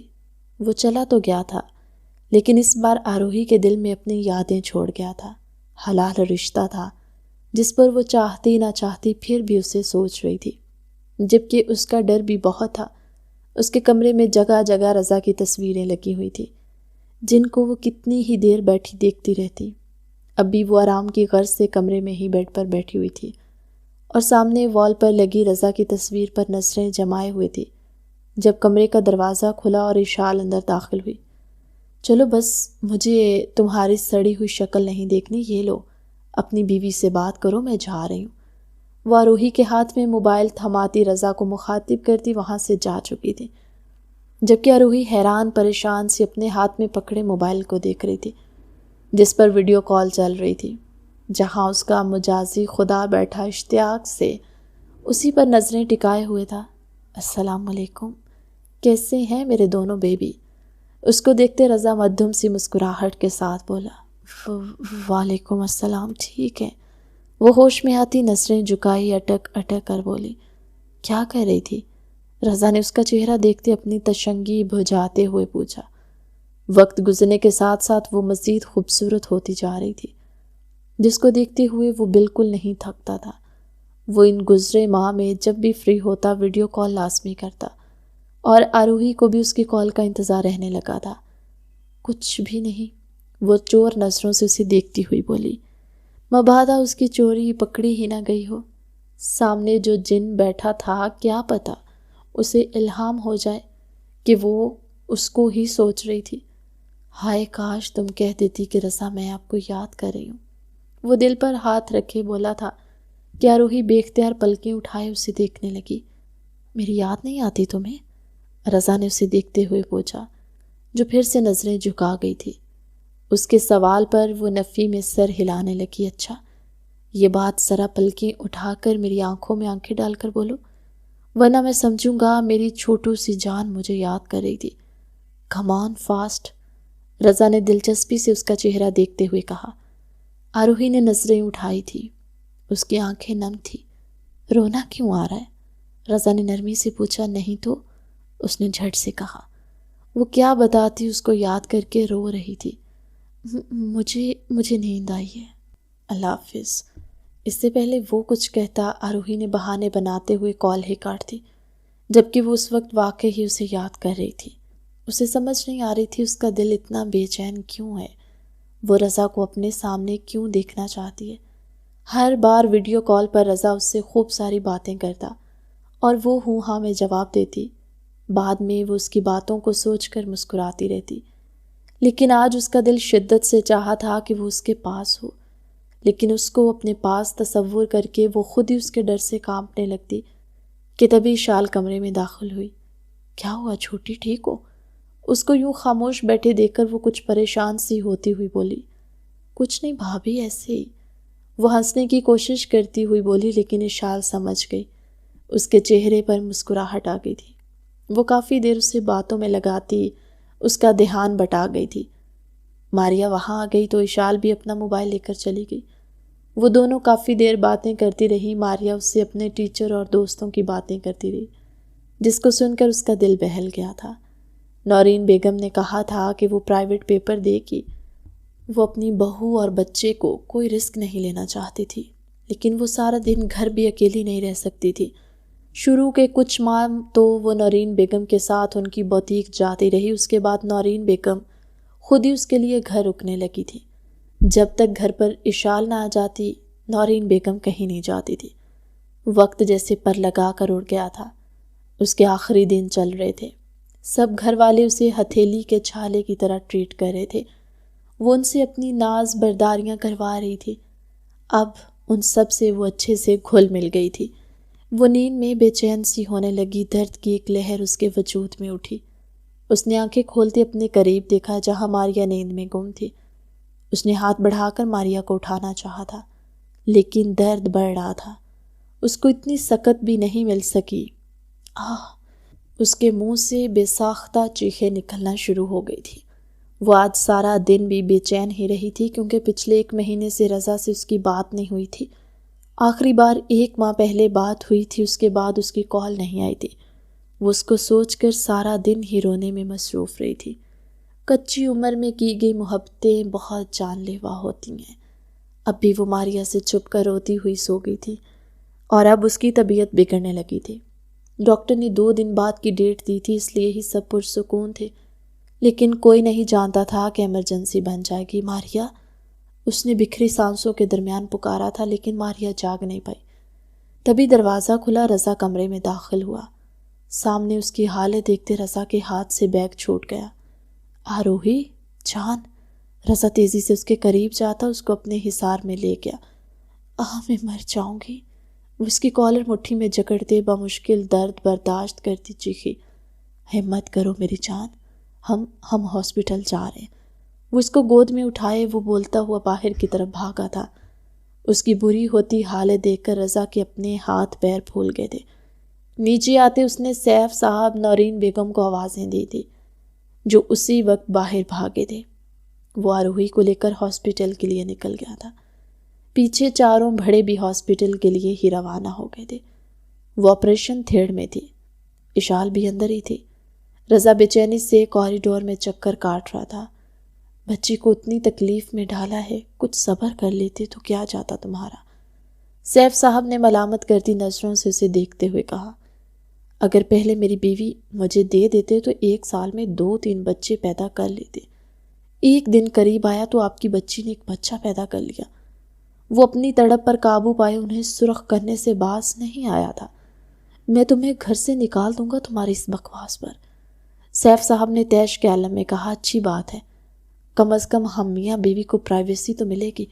وہ چلا تو گیا تھا، لیکن اس بار آروہی کے دل میں اپنی یادیں چھوڑ گیا تھا۔ حلال رشتہ تھا جس پر وہ چاہتی نہ چاہتی پھر بھی اسے سوچ رہی تھی، جبکہ اس کا ڈر بھی بہت تھا۔ اس کے کمرے میں جگہ جگہ رضا کی تصویریں لگی ہوئی تھی، جن کو وہ کتنی ہی دیر بیٹھی دیکھتی رہتی۔ اب بھی وہ آرام کی غرض سے کمرے میں ہی بیڈ پر بیٹھی ہوئی تھی اور سامنے وال پر لگی رضا کی تصویر پر نظریں جمائے ہوئے تھی، جب کمرے کا دروازہ کھلا اور اشال اندر داخل ہوئی۔ چلو بس، مجھے تمہاری سڑی ہوئی شکل نہیں دیکھنی، یہ لو اپنی بیوی سے بات کرو، میں جا رہی ہوں۔ وہ آروہی کے ہاتھ میں موبائل تھماتی رضا کو مخاطب کرتی وہاں سے جا چکی تھی، جبکہ آروہی حیران پریشان سی اپنے ہاتھ میں پکڑے موبائل کو دیکھ رہی تھی، جس پر ویڈیو کال چل رہی تھی، جہاں اس کا مجازی خدا بیٹھا اشتیاق سے اسی پر نظریں ٹکائے ہوئے تھا۔ السلام علیکم، کیسے ہیں میرے دونوں بیبی؟ اس کو دیکھتے رضا مدھم سی مسکراہٹ کے ساتھ بولا، وعلیکم السلام، ٹھیک ہے۔ وہ ہوش میں آتی نظریں جھکائی، اٹک اٹک کر بولی، کیا کہہ رہی تھی؟ رضا نے اس کا چہرہ دیکھتے اپنی تشنگی بجھاتے ہوئے پوچھا۔ وقت گزرنے کے ساتھ ساتھ وہ مزید خوبصورت ہوتی جا رہی تھی، جس کو دیکھتے ہوئے وہ بالکل نہیں تھکتا تھا۔ وہ ان گزرے ماہ میں جب بھی فری ہوتا ویڈیو کال لازمی کرتا، اور آروہی کو بھی اس کی کال کا انتظار رہنے لگا تھا۔ کچھ بھی نہیں، وہ چور نظروں سے اسے دیکھتی ہوئی بولی، مبادا اس کی چوری پکڑی ہی نہ گئی ہو۔ سامنے جو جن بیٹھا تھا، کیا پتا اسے الہام ہو جائے کہ وہ اس کو ہی سوچ رہی تھی۔ ہائے کاش تم کہہ دیتی کہ رضا میں آپ کو یاد کر رہی ہوں۔ وہ دل پر ہاتھ رکھے بولا تھا کہ آروہی بے اختیار پلکیں اٹھائے اسے دیکھنے لگی۔ میری یاد نہیں آتی تمہیں؟ رضا نے اسے دیکھتے ہوئے پوچھا، جو پھر سے نظریں جھکا گئی تھی۔ اس کے سوال پر وہ نفی میں سر ہلانے لگی۔ اچھا، یہ بات ذرا پلکیں اٹھا کر میری آنکھوں میں آنکھیں ڈال کر بولو، ورنہ میں سمجھوں گا میری چھوٹو سی جان مجھے یاد کر رہی تھی۔ کم آن فاسٹ، رضا نے دلچسپی سے اس کا چہرہ دیکھتے ہوئے کہا۔ آروہی نے نظریں اٹھائی تھی، اس کی آنکھیں نم تھی۔ رونا کیوں آ رہا ہے؟ رضا نے نرمی سے پوچھا۔ نہیں تو، اس نے جھٹ سے کہا۔ وہ کیا بتاتی، اس کو یاد کر کے رو رہی تھی۔ مجھے نیند آئی ہے، اللہ حافظ۔ اس سے پہلے وہ کچھ کہتا آروہی نے بہانے بناتے ہوئے کال ہی کاٹ دی، جبکہ وہ اس وقت واقعی اسے یاد کر رہی تھی۔ اسے سمجھ نہیں آ رہی تھی اس کا دل اتنا بے چین کیوں ہے، وہ رضا کو اپنے سامنے کیوں دیکھنا چاہتی ہے۔ ہر بار ویڈیو کال پر رضا اس سے خوب ساری باتیں کرتا اور وہ ہوں ہاں میں جواب دیتی۔ بعد میں وہ اس کی باتوں کو سوچ کر مسکراتی رہتی، لیکن آج اس کا دل شدت سے چاہا تھا کہ وہ اس کے پاس ہو، لیکن اس کو اپنے پاس تصور کر کے وہ خود ہی اس کے ڈر سے کانپنے لگتی کہ تبھی شال کمرے میں داخل ہوئی۔ کیا ہوا چھوٹی، ٹھیک ہو؟ اس کو یوں خاموش بیٹھے دیکھ کر وہ کچھ پریشان سی ہوتی ہوئی بولی۔ کچھ نہیں بھابھی، ایسے ہی۔ وہ ہنسنے کی کوشش کرتی ہوئی بولی، لیکن اشال سمجھ گئی۔ اس کے چہرے پر مسکراہٹ آ گئی تھی۔ وہ کافی دیر اسے باتوں میں لگاتی اس کا دھیان بٹا گئی تھی۔ ماریا وہاں آ گئی تو اشال بھی اپنا موبائل لے کر چلی گئی۔ وہ دونوں کافی دیر باتیں کرتی رہی۔ ماریا اس سے اپنے ٹیچر اور دوستوں کی باتیں کرتی رہی، جس کو سن کر اس کا دل بہل گیا تھا۔ نورین بیگم نے کہا تھا کہ وہ پرائیویٹ پیپر دے گی۔ وہ اپنی بہو اور بچے کو کوئی رسک نہیں لینا چاہتی تھی، لیکن وہ سارا دن گھر بھی اکیلی نہیں رہ سکتی تھی۔ شروع کے کچھ ماہ تو وہ نورین بیگم کے ساتھ ان کی بوتیک جاتی رہی۔ اس کے بعد نورین بیگم خود ہی اس کے لیے گھر رکنے لگی تھی۔ جب تک گھر پر اشال نہ آ جاتی، نورین بیگم کہیں نہیں جاتی تھی۔ وقت جیسے پر لگا کر اڑ گیا تھا۔ اس کے آخری دن چل رہے تھے۔ سب گھر والے اسے ہتھیلی کے چھالے کی طرح ٹریٹ کر رہے تھے۔ وہ ان سے اپنی ناز برداریاں کروا رہی تھی۔ اب ان سب سے وہ اچھے سے گھل مل گئی تھی۔ وہ نیند میں بے چین سی ہونے لگی۔ درد کی ایک لہر اس کے وجود میں اٹھی۔ اس نے آنکھیں کھولتے اپنے قریب دیکھا جہاں ماریا نیند میں گم تھی۔ اس نے ہاتھ بڑھا کر ماریا کو اٹھانا چاہا تھا، لیکن درد بڑھ رہا تھا۔ اس کو اتنی سکت بھی نہیں مل سکی۔ اس کے منہ سے بے ساختہ چیخیں نکلنا شروع ہو گئی تھی۔ وہ آج سارا دن بھی بے چین ہی رہی تھی، کیونکہ پچھلے 1 مہینے سے رضا سے اس کی بات نہیں ہوئی تھی۔ آخری بار 1 ماہ پہلے بات ہوئی تھی، اس کے بعد اس کی کال نہیں آئی تھی۔ وہ اس کو سوچ کر سارا دن ہی رونے میں مصروف رہی تھی۔ کچی عمر میں کی گئی محبتیں بہت جان لیوا ہوتی ہیں۔ اب بھی وہ ماریا سے چھپ کر روتی ہوئی سو گئی تھی، اور اب اس کی طبیعت بگڑنے لگی تھی۔ ڈاکٹر نے 2 دن بعد کی ڈیٹ دی تھی، اس لیے ہی سب پرسکون تھے، لیکن کوئی نہیں جانتا تھا کہ ایمرجنسی بن جائے گی۔ ماریا، اس نے بکھری سانسوں کے درمیان پکارا تھا، لیکن ماریا جاگ نہیں پائی۔ تبھی دروازہ کھلا، رضا کمرے میں داخل ہوا۔ سامنے اس کی حالت دیکھتے رضا کے ہاتھ سے بیگ چھوٹ گیا۔ آروہی جان، رضا تیزی سے اس کے قریب جاتا اس کو اپنے حصار میں لے گیا۔ میں مر جاؤں گی، وہ اس کی کالر مٹھی میں جکڑتے بمشکل درد برداشت کرتی چیخی۔ ہمت کرو میری جان، ہم ہاسپٹل جا رہے ہیں۔ وہ اس کو گود میں اٹھائے وہ بولتا ہوا باہر کی طرف بھاگا تھا۔ اس کی بری ہوتی حالت دیکھ کر رضا کے اپنے ہاتھ پیر پھول گئے تھے۔ نیچے آتے اس نے سیف صاحب، نورین بیگم کو آوازیں دی تھی، جو اسی وقت باہر بھاگے تھے۔ وہ آروہی کو لے کر ہاسپٹل کے لیے نکل گیا تھا۔ پیچھے 4 بڑے بھی ہاسپٹل کے لیے ہی روانہ ہو گئے تھے۔ وہ آپریشن تھیٹر میں تھی، اشال بھی اندر ہی تھی۔ رضا بے چینی سے کوریڈور میں چکر کاٹ رہا تھا۔ بچی کو اتنی تکلیف میں ڈالا ہے، کچھ صبر کر لیتے تو کیا جاتا تمہارا، سیف صاحب نے ملامت کرتی نظروں سے اسے دیکھتے ہوئے کہا۔ اگر پہلے میری بیوی مجھے دے دیتے تو 1 سال میں 2-3 بچے پیدا کر لیتے۔ ایک دن قریب آیا تو آپ کی بچی نے ایک بچہ پیدا کر لیا۔ وہ اپنی تڑپ پر قابو پائے انہیں سرخ کرنے سے باز نہیں آیا تھا۔ میں تمہیں گھر سے نکال دوں گا تمہاری اس بکواس پر، سیف صاحب نے تیش کے عالم میں کہا۔ اچھی بات ہے، کم از کم ہم میاں بیوی کو پرائیویسی تو ملے گی،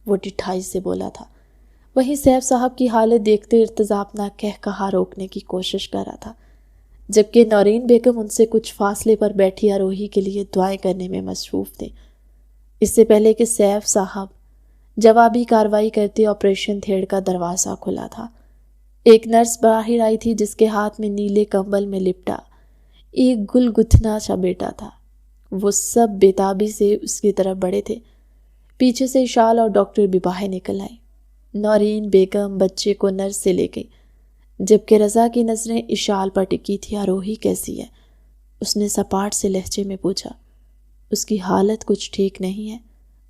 وہ ڈٹھائی سے بولا تھا۔ وہیں سیف صاحب کی حالت دیکھتے ارتضا اپنا کہا روکنے کی کوشش کر رہا تھا، جبکہ نورین بیگم ان سے کچھ فاصلے پر بیٹھی آروہی کے لیے دعائیں کرنے میں مصروف تھے۔ اس سے پہلے کہ سیف صاحب جوابی کارروائی کرتے، آپریشن تھیٹر کا دروازہ کھلا تھا۔ ایک نرس باہر آئی تھی جس کے ہاتھ میں نیلے کمبل میں لپٹا ایک گل گتھنا سا بیٹا تھا۔ وہ سب بےتابی سے اس کی طرف بڑھے تھے۔ پیچھے سے اشال اور ڈاکٹر بھی باہر نکل آئے۔ نورین بیگم بچے کو نرس سے لے گئی، جبکہ رضا کی نظریں اشال پر ٹکی تھی۔ آروہی کیسی ہے؟ اس نے سپاٹ سے لہجے میں پوچھا۔ اس کی حالت کچھ ٹھیک نہیں ہے،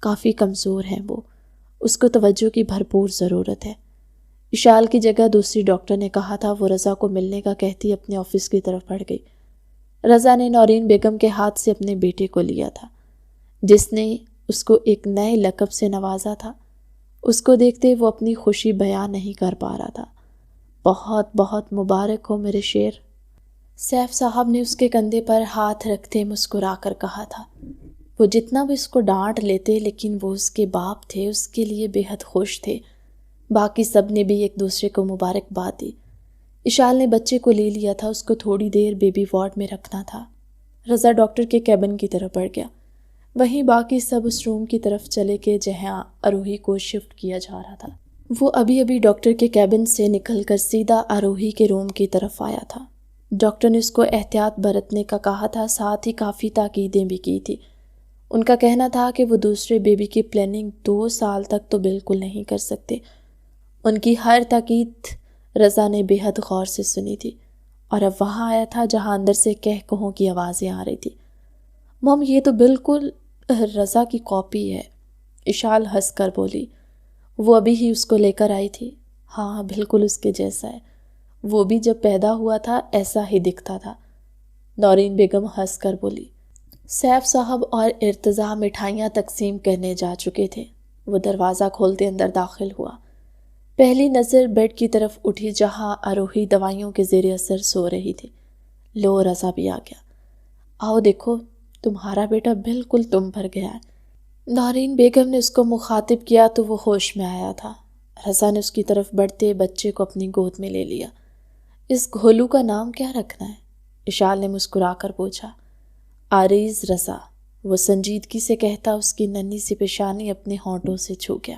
کافی کمزور ہے وہ، اس کو توجہ کی بھرپور ضرورت ہے۔ اشال کی جگہ دوسری ڈاکٹر نے کہا تھا۔ وہ رضا کو ملنے کا کہتی اپنے آفس کی طرف بڑھ گئی۔ رضا نے نورین بیگم کے ہاتھ سے اپنے بیٹے کو لیا تھا، جس نے اس کو ایک نئے لقب سے نوازا تھا۔ اس کو دیکھتے وہ اپنی خوشی بیان نہیں کر پا رہا تھا۔ بہت بہت مبارک ہو میرے شیر، سیف صاحب نے اس کے کندھے پر ہاتھ رکھتے مسکرا کر کہا تھا۔ وہ جتنا بھی اس کو ڈانٹ لیتے لیکن وہ اس کے باپ تھے، اس کے لیے بے حد خوش تھے۔ باقی سب نے بھی ایک دوسرے کو مبارکباد دی۔ اشال نے بچے کو لے لیا تھا، اس کو تھوڑی دیر بیبی وارڈ میں رکھنا تھا۔ رضا ڈاکٹر کے کیبن کی طرف بڑھ گیا، وہیں باقی سب اس روم کی طرف چلے گئے جہاں آروہی کو شفٹ کیا جا رہا تھا۔ وہ ابھی ڈاکٹر کے کیبن سے نکل کر سیدھا آروہی کے روم کی طرف آیا تھا۔ ڈاکٹر نے اس کو احتیاط برتنے کا کہا تھا، ساتھ ہی کافی تاکیدیں بھی کی تھی۔ ان کا کہنا تھا کہ وہ دوسرے بیبی کی پلاننگ 2 سال تک تو بالکل نہیں کر سکتے۔ ان کی ہر تاکید رضا نے بے حد غور سے سنی تھی، اور اب وہاں آیا تھا جہاں اندر سے کہہ کہوں کی آوازیں آ رہی تھی۔ مم، یہ تو بالکل رضا کی کاپی ہے، اشال ہنس کر بولی۔ وہ ابھی ہی اس کو لے کر آئی تھی۔ ہاں بالکل اس کے جیسا ہے، وہ بھی جب پیدا ہوا تھا ایسا ہی دکھتا تھا، نورین بیگم ہنس کر بولی۔ سیف صاحب اور ارتضیٰ مٹھائیاں تقسیم کرنے جا چکے تھے۔ وہ دروازہ کھولتے اندر داخل ہوا۔ پہلی نظر بیڈ کی طرف اٹھی جہاں آروہی دوائیوں کے زیر اثر سو رہی تھی۔ لو، رضا بھی آ گیا۔ آؤ دیکھو، تمہارا بیٹا بالکل تم پر گیا ہے۔ نورین بیگم نے اس کو مخاطب کیا تو وہ ہوش میں آیا تھا۔ رضا نے اس کی طرف بڑھتے بچے کو اپنی گود میں لے لیا۔ اس گھولو کا نام کیا رکھنا ہے؟ اشال نے مسکرا کر پوچھا۔ عریض رضا، وہ سنجیدگی سے کہتا اس کی ننھی سی پیشانی اپنے ہونٹوں سے چھو گیا۔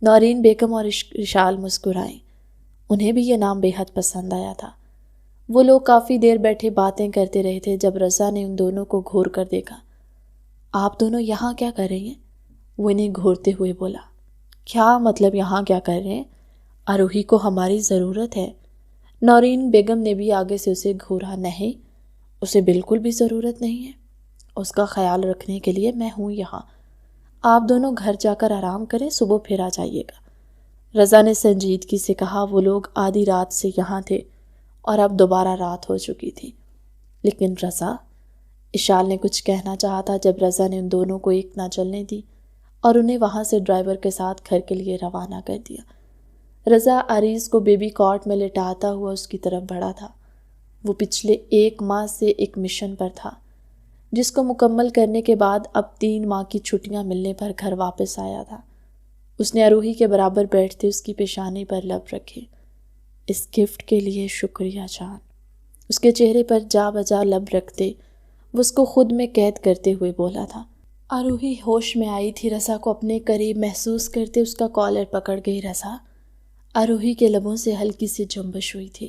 نورین بیگم اور اشال مسکرائیں، انہیں بھی یہ نام بے حد پسند آیا تھا۔ وہ لوگ کافی دیر بیٹھے باتیں کرتے رہے تھے جب رضا نے ان دونوں کو گھور کر دیکھا۔ آپ دونوں یہاں کیا کر رہے ہیں؟ وہ انہیں گھورتے ہوئے بولا۔ کیا مطلب یہاں کیا کر رہے ہیں؟ آروہی کو ہماری ضرورت ہے۔ نورین بیگم نے بھی آگے سے اسے گھورا۔ نہیں، اسے بالکل بھی ضرورت نہیں ہے، اس کا خیال رکھنے کے لیے میں ہوں یہاں۔ آپ دونوں گھر جا کر آرام کریں، صبح پھر آ جائیے گا، رضا نے سنجیدگی سے کہا۔ وہ لوگ آدھی رات سے یہاں تھے اور اب دوبارہ رات ہو چکی تھی۔ لیکن رضا، اشال نے کچھ کہنا چاہا تھا جب رضا نے ان دونوں کو ایک نہ چلنے دی اور انہیں وہاں سے ڈرائیور کے ساتھ گھر کے لیے روانہ کر دیا۔ رضا عریض کو بیبی کاٹ میں لٹاتا ہوا اس کی طرف بڑھا تھا۔ وہ پچھلے 1 ماہ سے ایک مشن پر تھا، جس کو مکمل کرنے کے بعد اب 3 ماہ کی چھٹیاں ملنے پر گھر واپس آیا تھا۔ اس نے آروہی کے برابر بیٹھتے اس کی پیشانی پر لب رکھے۔ اس گفٹ کے لیے شکریہ جان، اس کے چہرے پر جا بجا لب رکھتے وہ اس کو خود میں قید کرتے ہوئے بولا تھا۔ آروہی ہوش میں آئی تھی، رضا کو اپنے قریب محسوس کرتے اس کا کالر پکڑ گئی۔ رضا، آروہی کے لبوں سے ہلکی سی جنبش ہوئی تھی۔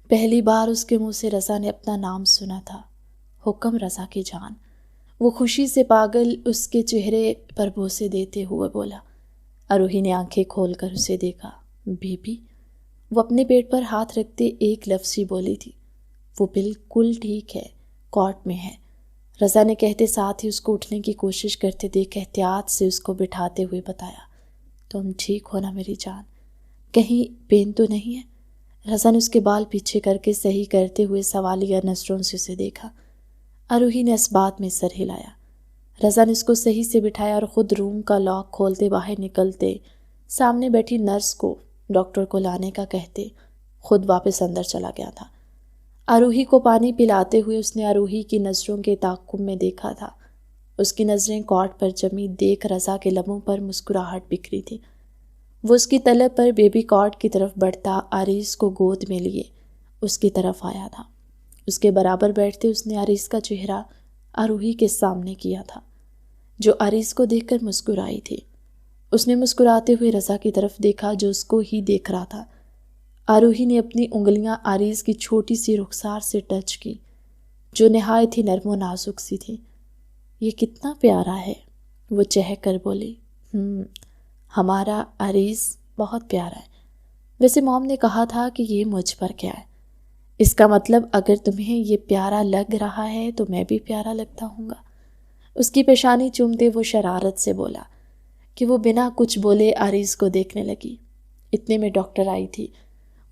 پہلی بار اس کے منہ سے رضا نے اپنا نام سنا تھا۔ حکم رضا کی جان، وہ خوشی سے پاگل اس کے چہرے پر بوسے دیتے ہوئے بولا۔ آروہی نے آنکھیں کھول کر اسے دیکھا۔ بیبی، وہ اپنے پیٹ پر ہاتھ رکھتے ایک لفظ ہی بولی تھی۔ وہ بالکل ٹھیک ہے، کاٹ میں ہے، رضا نے کہتے ساتھ ہی اس کو اٹھنے کی کوشش کرتے دیکھ احتیاط سے اس کو بٹھاتے ہوئے بتایا۔ تم ٹھیک ہو نا میری جان؟ کہیں پین تو نہیں ہے؟ رضا نے اس کے بال پیچھے کر کے صحیح کرتے ہوئے سوالیہ نظروں سے اسے دیکھا۔ آروہی نے اس بات میں سر ہلایا۔ رضا نے اس کو صحیح سے بٹھایا اور خود روم کا لاک کھولتے باہر نکلتے سامنے بیٹھی نرس کو ڈاکٹر کو لانے کا کہتے خود واپس اندر چلا گیا تھا۔ آروہی کو پانی پلاتے ہوئے اس نے آروہی کی نظروں کے تعاقب میں دیکھا تھا۔ اس کی نظریں کاٹ پر جمی دیکھ رضا کے لبوں پر مسکراہٹ بکھری تھی۔ وہ اس کی طلب پر بیبی کاٹ کی طرف بڑھتا عریض کو گود میں لیے اس کی طرف آیا تھا۔ اس کے برابر بیٹھتے اس نے عریض کا چہرہ آروہی کے سامنے کیا تھا، جو عریض کو دیکھ کر مسکرائی تھی۔ اس نے مسکراتے ہوئے رضا کی طرف دیکھا جو اس کو ہی دیکھ رہا تھا۔ آروہی نے اپنی انگلیاں عریض کی چھوٹی سی رخسار سے ٹچ کی جو نہایت ہی نرم و نازک سی تھی۔ یہ کتنا پیارا ہے، وہ چہک کر بولی۔ ہمارا عریض بہت پیارا ہے۔ ویسے موم نے کہا تھا کہ یہ مجھ پر کیا ہے، اس کا مطلب اگر تمہیں یہ پیارا لگ رہا ہے تو میں بھی پیارا لگتا ہوں گا۔ اس کی پیشانی چومتے وہ شرارت سے بولا۔ کہ وہ بنا کچھ بولے عریض کو دیکھنے لگی۔ اتنے میں ڈاکٹر آئی تھی۔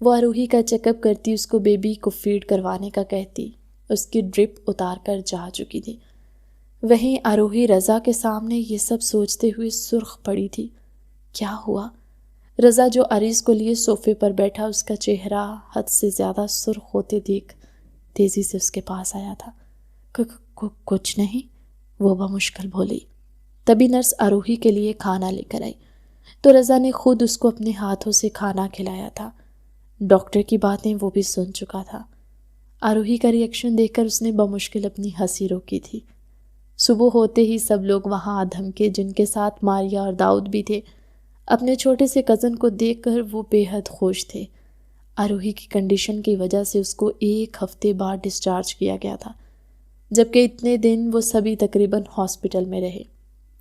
وہ آروہی کا چیک اپ کرتی، اس کو بیبی کو فیڈ کروانے کا کہتی، اس کی ڈرپ اتار کر جا چکی تھی۔ وہیں آروہی رضا کے سامنے یہ سب سوچتے ہوئے سرخ پڑی تھی۔ کیا ہوا؟ رضا جو عریض کو لیے صوفے پر بیٹھا، اس کا چہرہ حد سے زیادہ سرخ ہوتے دیکھ تیزی سے اس کے پاس آیا تھا۔ کچھ نہیں، وہ بمشکل بولی۔ تبھی نرس آروہی کے لیے کھانا لے کر آئی تو رضا نے خود اس کو اپنے ہاتھوں سے کھانا کھلایا تھا۔ ڈاکٹر کی باتیں وہ بھی سن چکا تھا۔ آروہی کا ری ایکشن دیکھ کر اس نے بمشکل اپنی ہنسی روکی تھی۔ صبح ہوتے ہی سب لوگ وہاں دھمکے، جن کے ساتھ ماریا اور داؤد بھی تھے۔ اپنے چھوٹے سے کزن کو دیکھ کر وہ بے حد خوش تھے۔ آروہی کی کنڈیشن کی وجہ سے اس کو 1 ہفتے بعد ڈسچارج کیا گیا تھا، جبکہ اتنے دن وہ سبھی تقریباً ہاسپٹل میں رہے۔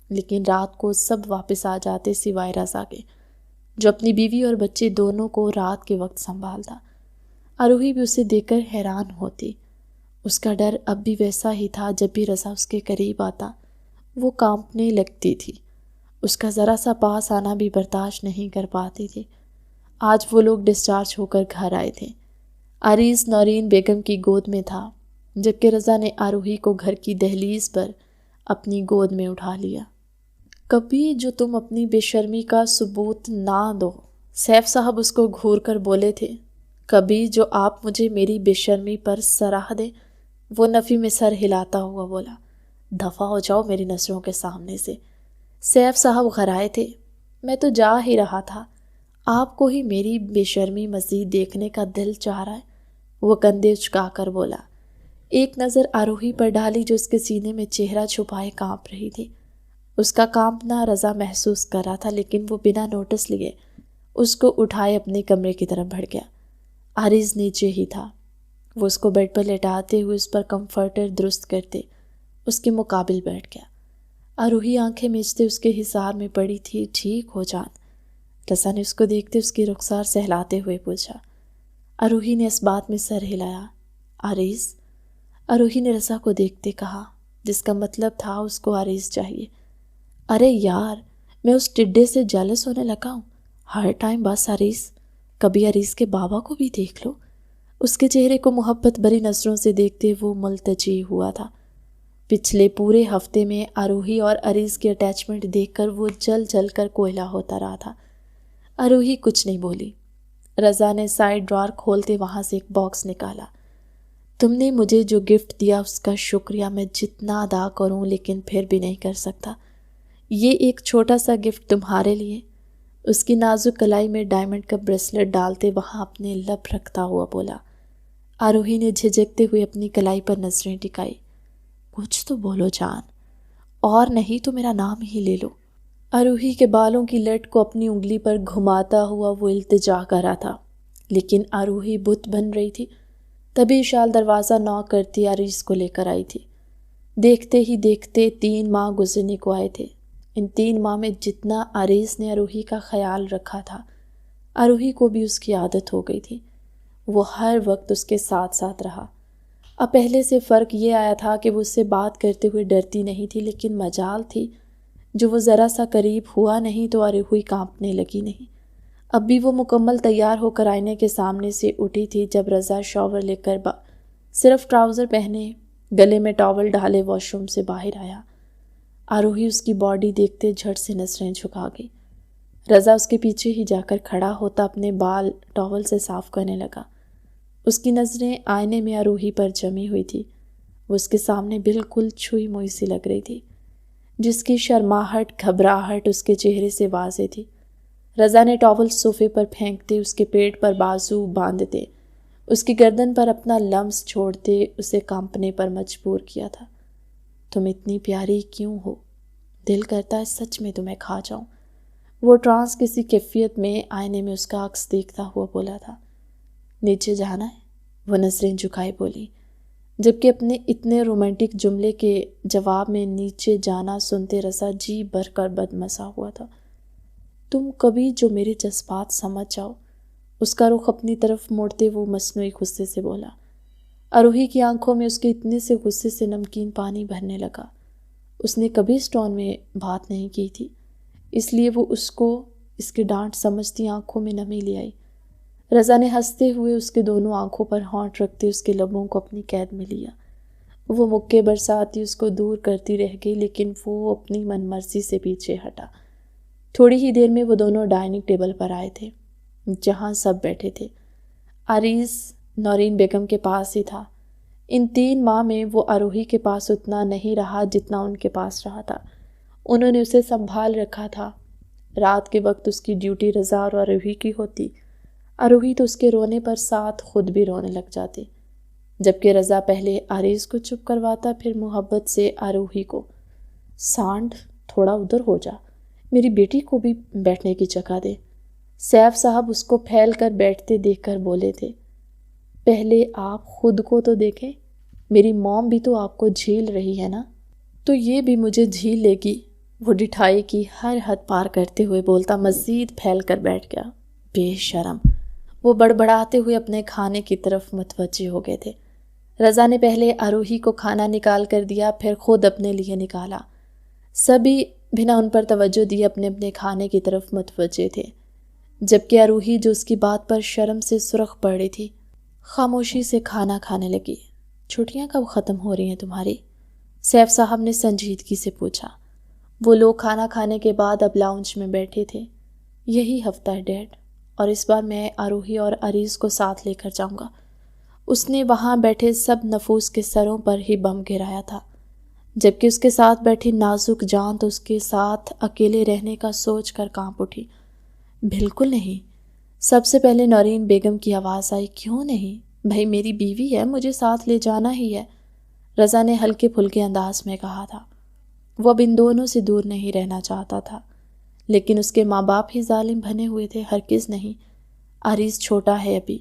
لیکن رات کو سب واپس آ جاتے سوائے رضا کے، جو اپنی بیوی اور بچے دونوں کو رات کے وقت سنبھالتا۔ آروہی بھی اسے دیکھ کر حیران ہوتی۔ اس کا ڈر اب بھی ویسا ہی تھا۔ جب بھی رضا اس کے قریب آتا وہ کانپنے لگتی تھی۔ اس کا ذرا سا پاس آنا بھی برداشت نہیں کر پاتی تھی۔ آج وہ لوگ ڈسچارج ہو کر گھر آئے تھے۔ عریض نورین بیگم کی گود میں تھا، جبکہ رضا نے آروہی کو گھر کی دہلیز پر اپنی گود میں اٹھا لیا۔ کبھی جو تم اپنی بے شرمی کا ثبوت نہ دو، سیف صاحب اس کو گھور کر بولے تھے۔ کبھی جو آپ مجھے میری بے شرمی پر سراہ دیں، وہ نفی میں سر ہلاتا ہوا بولا۔ دفع ہو جاؤ میری نظروں کے سامنے سے۔ سیف صاحب غرائے تھے، میں تو جا ہی رہا تھا، آپ کو ہی میری بے شرمی مزید دیکھنے کا دل چاہ رہا ہے، وہ کندھے اچکا کر بولا۔ ایک نظر آروہی پر ڈالی جو اس کے سینے میں چہرہ چھپائے کانپ رہی تھی۔ اس کا کانپنا رضا محسوس کر رہا تھا، لیکن وہ بنا نوٹس لیے اس کو اٹھائے اپنے کمرے کی طرف بڑھ گیا۔ عارض نیچے ہی تھا۔ وہ اس کو بیڈ پر لٹاتے ہوئے اس پر کمفرٹر درست کرتے اس کے مقابل بیٹھ گیا۔ آروہی آنکھیں میچتے اس کے حصار میں پڑی تھی۔ ٹھیک ہو جان؟ رضا نے اس کو دیکھتے اس کی رخسار سہلاتے ہوئے پوچھا۔ آروہی نے اس بات میں سر ہلایا۔ عارض؟ آروہی نے رضا کو دیکھتے کہا، جس کا مطلب تھا اس کو عارض چاہیے۔ ارے یار، میں اس ٹڈے سے جیلس ہونے لگا ہوں، ہر ٹائم بس عارض۔ کبھی عارض کے بابا کو بھی دیکھ لو۔ اس کے چہرے کو محبت بھری نظروں سے دیکھتے وہ ملتجی ہوا تھا۔ پچھلے پورے ہفتے میں آروہی اور عارض کی اٹیچمنٹ دیکھ کر وہ جل جل کر کوئلہ ہوتا رہا تھا۔ آروہی کچھ نہیں بولی۔ رضا نے سائڈ ڈرار کھولتے وہاں سے ایک باکس نکالا۔ تم نے مجھے جو گفٹ دیا اس کا شکریہ میں جتنا ادا کروں لیکن پھر بھی نہیں کر سکتا۔ یہ ایک چھوٹا سا گفٹ تمہارے لیے۔ اس کی نازک کلائی میں ڈائمنڈ کا بریسلٹ ڈالتے وہاں اپنے لب رکھتا ہوا بولا۔ آروہی نے جھجکتے ہوئے اپنی کلائی پر نظریں ٹکائی۔ کچھ تو بولو جان، اور نہیں تو میرا نام ہی لے لو۔ آروہی کے بالوں کی لٹ کو اپنی انگلی پر گھماتا ہوا وہ التجا کر رہا تھا، لیکن آروہی بت بن رہی تھی۔ تبھی شال دروازہ نوک کرتی عارض کو لے کر آئی تھی۔ دیکھتے ہی دیکھتے 3 ماہ گزرنے کو آئے تھے۔ ان 3 ماہ میں جتنا عارض نے آروہی کا خیال رکھا تھا، آروہی کو بھی اس کی عادت ہو گئی تھی۔ وہ ہر وقت اس کے ساتھ ساتھ رہا۔ اب پہلے سے فرق یہ آیا تھا کہ وہ اس سے بات کرتے ہوئے ڈرتی نہیں تھی، لیکن مجال تھی جو وہ ذرا سا قریب ہوا نہیں تو آروہی کانپنے لگی نہیں۔ اب بھی وہ مکمل تیار ہو کر آئینے کے سامنے سے اٹھی تھی جب رضا شاور لے کر صرف ٹراؤزر پہنے، گلے میں ٹاول ڈالے واش روم سے باہر آیا۔ آروہی اس کی باڈی دیکھتے جھٹ سے نظریں جھکا گئی۔ رضا اس کے پیچھے ہی جا کر کھڑا ہوتا اپنے بال ٹاول سے صاف کرنے لگا۔ اس کی نظریں آئینے میں آروہی پر جمی ہوئی تھی۔ وہ اس کے سامنے بالکل چھوئی موئی سی لگ رہی تھی، جس کی شرماہٹ، گھبراہٹ اس کے چہرے سے واضح تھی۔ رضا نے ٹاول صوفے پر پھینکتے، اس کے پیٹ پر بازو باندھتے، اس کی گردن پر اپنا لمس چھوڑتے اسے کانپنے پر مجبور کیا تھا۔ تم اتنی پیاری کیوں ہو؟ دل کرتا ہے سچ میں تمہیں کھا جاؤں۔ وہ ٹرانس کسی کیفیت میں آئینے میں اس کا عکس دیکھتا ہوا بولا تھا۔ نیچے جانا ہے؟ وہ نظریں جھکائے بولی، جبکہ اپنے اتنے رومانٹک جملے کے جواب میں نیچے جانا سنتے رضا جی بھر کر بدمزہ ہوا تھا۔ تم کبھی جو میرے جذبات سمجھ جاؤ، اس کا رخ اپنی طرف موڑتے وہ مصنوعی غصے سے بولا۔ آروہی کی آنکھوں میں اس کے اتنے سے غصے سے نمکین پانی بھرنے لگا۔ اس نے کبھی اس ٹون میں بات نہیں کی تھی۔ اس لیے وہ اس کی ڈانٹ سمجھتی آنکھوں میں نمی لے آئی۔ رضا نے ہنستے ہوئے اس کے دونوں آنکھوں پر ہونٹ رکھتے اس کے لبوں کو اپنی قید میں لیا۔ وہ مکے برساتی اس کو دور کرتی رہ گئی، لیکن وہ اپنی من مرضی سے پیچھے ہٹا۔ تھوڑی ہی دیر میں وہ دونوں ڈائننگ ٹیبل پر آئے تھے، جہاں سب بیٹھے تھے۔ عریس نورین بیگم کے پاس ہی تھا۔ ان 3 ماہ میں وہ آروہی کے پاس اتنا نہیں رہا جتنا ان کے پاس رہا تھا۔ انہوں نے اسے سنبھال رکھا تھا۔ رات کے وقت اس کی ڈیوٹی رضا اور آروہی کی ہوتی۔ آروہی تو اس کے رونے پر ساتھ خود بھی رونے لگ جاتی، جبکہ رضا پہلے عریس کو چپ کرواتا، پھر محبت سے آروہی کو۔ سانڈ، تھوڑا ادھر ہو جا، میری بیٹی کو بھی بیٹھنے کی جگہ دے۔ سیف صاحب اس کو پھیل کر بیٹھتے دیکھ کر بولے تھے، پہلے آپ خود کو تو دیکھیں، میری موم بھی تو آپ کو جھیل رہی ہے نا، تو یہ بھی مجھے جھیل لے گی۔ وہ ڈٹھائی کی ہر حد پار کرتے ہوئے بولتا مزید پھیل کر بیٹھ گیا۔ بے شرم! وہ بڑبڑاتے ہوئے اپنے کھانے کی طرف متوجہ ہو گئے تھے۔ رضا نے پہلے آروہی کو کھانا نکال کر دیا، پھر خود اپنے لیے نکالا۔ سبھی بنا ان پر توجہ دیے اپنے اپنے کھانے کی طرف متوجہ تھے، جبکہ آروہی جو اس کی بات پر شرم سے سرخ پڑ رہی تھی، خاموشی سے کھانا کھانے لگی۔ چھٹیاں کب ختم ہو رہی ہیں تمہاری؟ سیف صاحب نے سنجیدگی سے پوچھا۔ وہ لوگ کھانا کھانے کے بعد اب لاؤنج میں بیٹھے تھے۔ یہی ہفتہ ہے ڈیڈ، اور اس بار میں آروہی اور عریس کو ساتھ لے کر جاؤں گا۔ اس نے وہاں بیٹھے سب نفوس کے سروں پر ہی بم گرایا تھا، جبکہ اس کے ساتھ بیٹھی نازک جان تو اس کے ساتھ اکیلے رہنے کا سوچ کر کانپ اٹھی۔ بالکل نہیں، سب سے پہلے نورین بیگم کی آواز آئی، کیوں نہیں؟ بھائی میری بیوی ہے، مجھے ساتھ لے جانا ہی ہے، رضا نے ہلکے پھلکے انداز میں کہا تھا۔ وہ اب ان دونوں سے دور نہیں رہنا چاہتا تھا، لیکن اس کے ماں باپ ہی ظالم بنے ہوئے تھے، ہرگز نہیں۔ عریس چھوٹا ہے ابھی،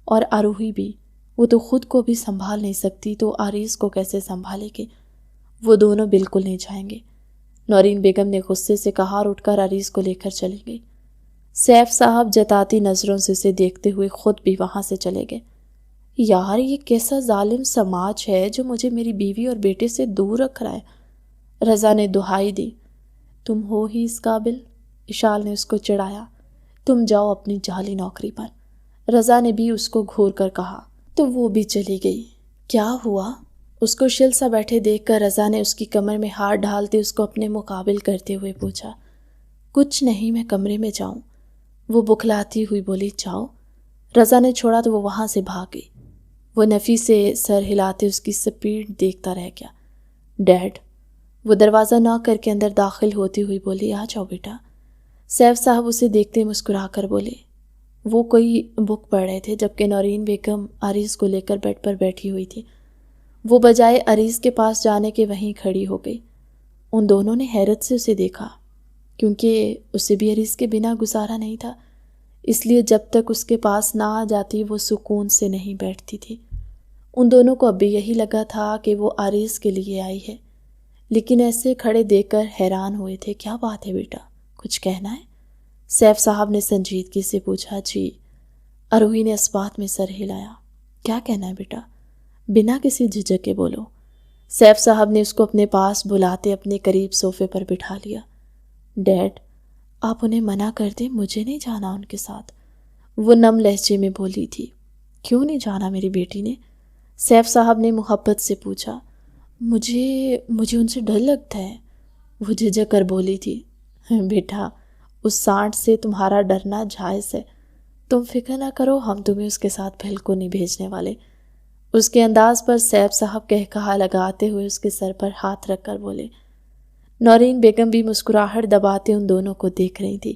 اور آروہی بھی، وہ تو خود کو بھی سنبھال نہیں سکتی، تو عریس کو کیسے سنبھالے گی؟ وہ دونوں بالکل نہیں جائیں گے، نورین بیگم نے غصے سے کہا اور اٹھ کر عریس کو لے کر چلی گئی۔ سیف صاحب جتاتی نظروں سے اسے دیکھتے ہوئے خود بھی وہاں سے چلے گئے۔ یار یہ کیسا ظالم سماج ہے جو مجھے میری بیوی اور بیٹے سے دور رکھ رہا ہے، رضا نے دہائی دی۔ تم ہو ہی اس قابل، اشال نے اس کو چڑھایا، تم جاؤ اپنی جعلی نوکری پر۔ رضا نے بھی اس کو گھور کر کہا، تو وہ بھی چلی گئی۔ کیا ہوا؟ اس کو شل سا بیٹھے دیکھ کر رضا نے اس کی کمر میں ہاتھ ڈالتے اس کو اپنے مقابل کرتے ہوئے پوچھا۔ کچھ نہیں، میں کمرے میں جاؤں، وہ بکھلاتی ہوئی بولی۔ جاؤ۔ رضا نے چھوڑا تو وہ وہاں سے بھاگ گئی۔ وہ نفی سے سر ہلاتے اس کی سپیڈ دیکھتا رہ گیا۔ ڈیڈ، وہ دروازہ ناک کر کے اندر داخل ہوتی ہوئی بولی، آ جاؤ بیٹا۔ سیف صاحب اسے دیکھتے مسکرا کر بولے۔ وہ کوئی بک پڑھ رہے تھے، جبکہ نورین بیگم عریس کو لے کر بیڈ پر بیٹھی ہوئی تھی۔ وہ بجائے عریس کے پاس جانے کے وہیں کھڑی ہو گئی۔ ان دونوں نے حیرت سے اسے دیکھا، کیونکہ اسے بھی عریس کے بنا گزارا نہیں تھا، اس لیے جب تک اس کے پاس نہ آ جاتی وہ سکون سے نہیں بیٹھتی تھی۔ ان دونوں کو اب بھی یہی لگا تھا کہ وہ عریس کے لیے آئی ہے، لیکن ایسے کھڑے دیکھ کر حیران ہوئے تھے۔ کیا بات ہے بیٹا، کچھ کہنا ہے؟ سیف صاحب نے سنجیدگی سے پوچھا۔ جی، آروہی نے اسبات میں سر ہلایا۔ کیا کہنا ہے بیٹا؟ بنا کسی جھجک کے بولو۔ سیف صاحب نے اس کو اپنے پاس بلاتے اپنے قریب صوفے پر بٹھا لیا۔ ڈیڈ، آپ انہیں منع کر دیں، مجھے نہیں جانا ان کے ساتھ، وہ نم لہجے میں بولی تھی۔ کیوں نہیں جانا میری بیٹی نے؟ سیف صاحب نے محبت سے پوچھا۔ مجھے ان سے ڈر لگتا ہے، وہ جھجک کر بولی تھی۔ بیٹا، اس سانٹ سے تمہارا ڈرنا جائز ہے، تم فکر نہ کرو، ہم تمہیں اس کے ساتھ بالکل نہیں بھیجنے والے۔ اس کے انداز پر سیف صاحب کہا لگاتے ہوئے اس کے سر پر ہاتھ رکھ کر بولے۔ نورین بیگم بھی مسکراہٹ دباتے ان دونوں کو دیکھ رہی تھی۔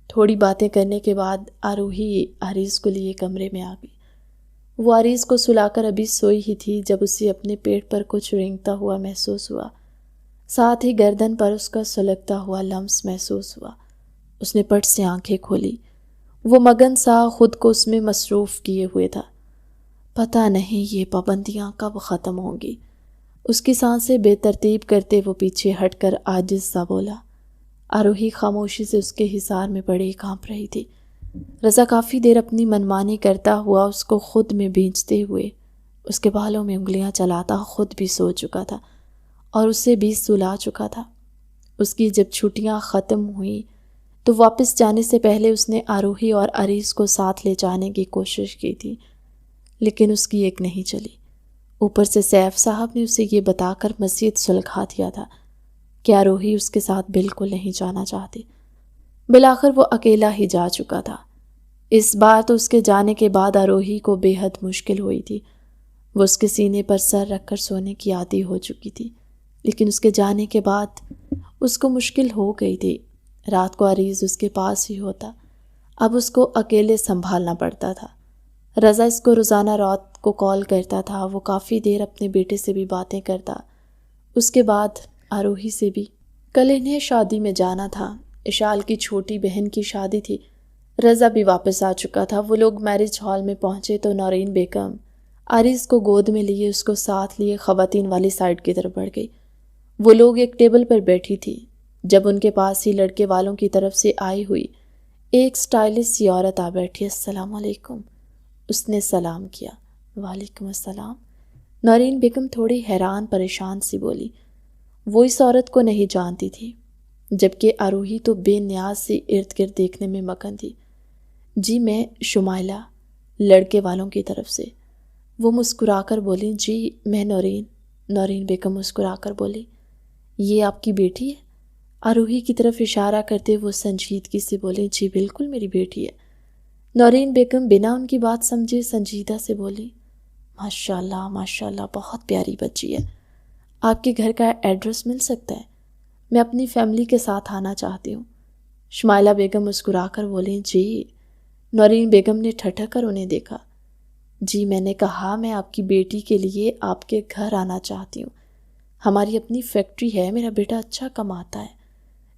تھوڑی باتیں کرنے کے بعد آروہی عریس کو لیے کمرے میں آ گئی۔ وہ عریس کو سلا کر ابھی سوئی ہی تھی جب اسے اپنے پیٹ پر کچھ رینگتا ہوا محسوس ہوا، ساتھ ہی گردن پر اس کا سلگتا ہوا لمس محسوس ہوا۔ اس نے پٹ سے آنکھیں کھولی۔ وہ مگن سا خود کو اس میں مصروف کیے ہوئے تھا۔ پتہ نہیں یہ پابندیاں کب ختم ہوں گی۔ اس کی سانسیں بے ترتیب کرتے وہ پیچھے ہٹ کر عاجز سا بولا۔ آروہی خاموشی سے اس کے حصار میں پڑی کانپ رہی تھی۔ رضا کافی دیر اپنی منمانی کرتا ہوا اس کو خود میں بھینچتے ہوئے، اس کے بالوں میں انگلیاں چلاتا خود بھی سو چکا تھا اور اسے بھی سلا چکا تھا۔ اس کی جب چھٹیاں ختم ہوئیں تو واپس جانے سے پہلے اس نے آروہی اور عریض کو ساتھ لے جانے کی کوشش کی تھی، لیکن اس کی ایک نہیں چلی۔ اوپر سے سیف صاحب نے اسے یہ بتا کر مزید سلجھا دیا تھا کہ آروہی اس کے ساتھ بالکل نہیں جانا چاہتی۔ بالآخر وہ اکیلا ہی جا چکا تھا۔ اس بار تو اس کے جانے کے بعد آروہی کو بے حد مشکل ہوئی تھی۔ وہ اس کے سینے پر سر رکھ کر سونے کی عادی ہو چکی تھی، لیکن اس کے جانے کے بعد اس کو مشکل ہو گئی تھی۔ رات کو عریض اس کے پاس ہی ہوتا، اب اس کو اکیلے سنبھالنا پڑتا تھا۔ رضا اس کو روزانہ رات کو کال کرتا تھا، وہ کافی دیر اپنے بیٹے سے بھی باتیں کرتا، اس کے بعد آروہی سے بھی۔ کل انہیں شادی میں جانا تھا، اشال کی چھوٹی بہن کی شادی تھی۔ رضا بھی واپس آ چکا تھا۔ وہ لوگ میرج ہال میں پہنچے تو نورین بیگم عریض کو گود میں لیے اس کو ساتھ لیے خواتین والی سائڈ کی طرف بڑھ گئی۔ وہ لوگ ایک ٹیبل پر بیٹھی تھی جب ان کے پاس ہی لڑکے والوں کی طرف سے آئی ہوئی ایک سٹائلش سی عورت آ بیٹھی۔ السلام علیکم، اس نے سلام کیا۔ وعلیکم السلام۔ نورین بیگم تھوڑی حیران پریشان سی بولی۔ وہ اس عورت کو نہیں جانتی تھی، جبکہ آروہی تو بے نیاز سے ارد گرد دیکھنے میں مگن تھی۔ جی میں شمائلہ، لڑکے والوں کی طرف سے۔ وہ مسکرا کر بولی۔ جی میں نورین۔ نورین بیگم مسکرا کر بولی، یہ آپ کی بیٹی ہے؟ آروہی کی طرف اشارہ کرتے وہ سنجیدگی سے بولے، جی بالکل میری بیٹی ہے۔ نورین بیگم بنا ان کی بات سمجھے سنجیدہ سے بولی، ماشاءاللہ ماشاءاللہ، بہت پیاری بچی ہے۔ آپ کے گھر کا ایڈریس مل سکتا ہے؟ میں اپنی فیملی کے ساتھ آنا چاہتی ہوں۔ شمائلہ بیگم مسکرا کر بولیں، جی۔ نورین بیگم نے ٹھٹک کر انہیں دیکھا۔ جی میں نے کہا میں آپ کی بیٹی کے لیے آپ کے گھر آنا چاہتی ہوں۔ ہماری اپنی فیکٹری ہے، میرا بیٹا اچھا کماتا ہے۔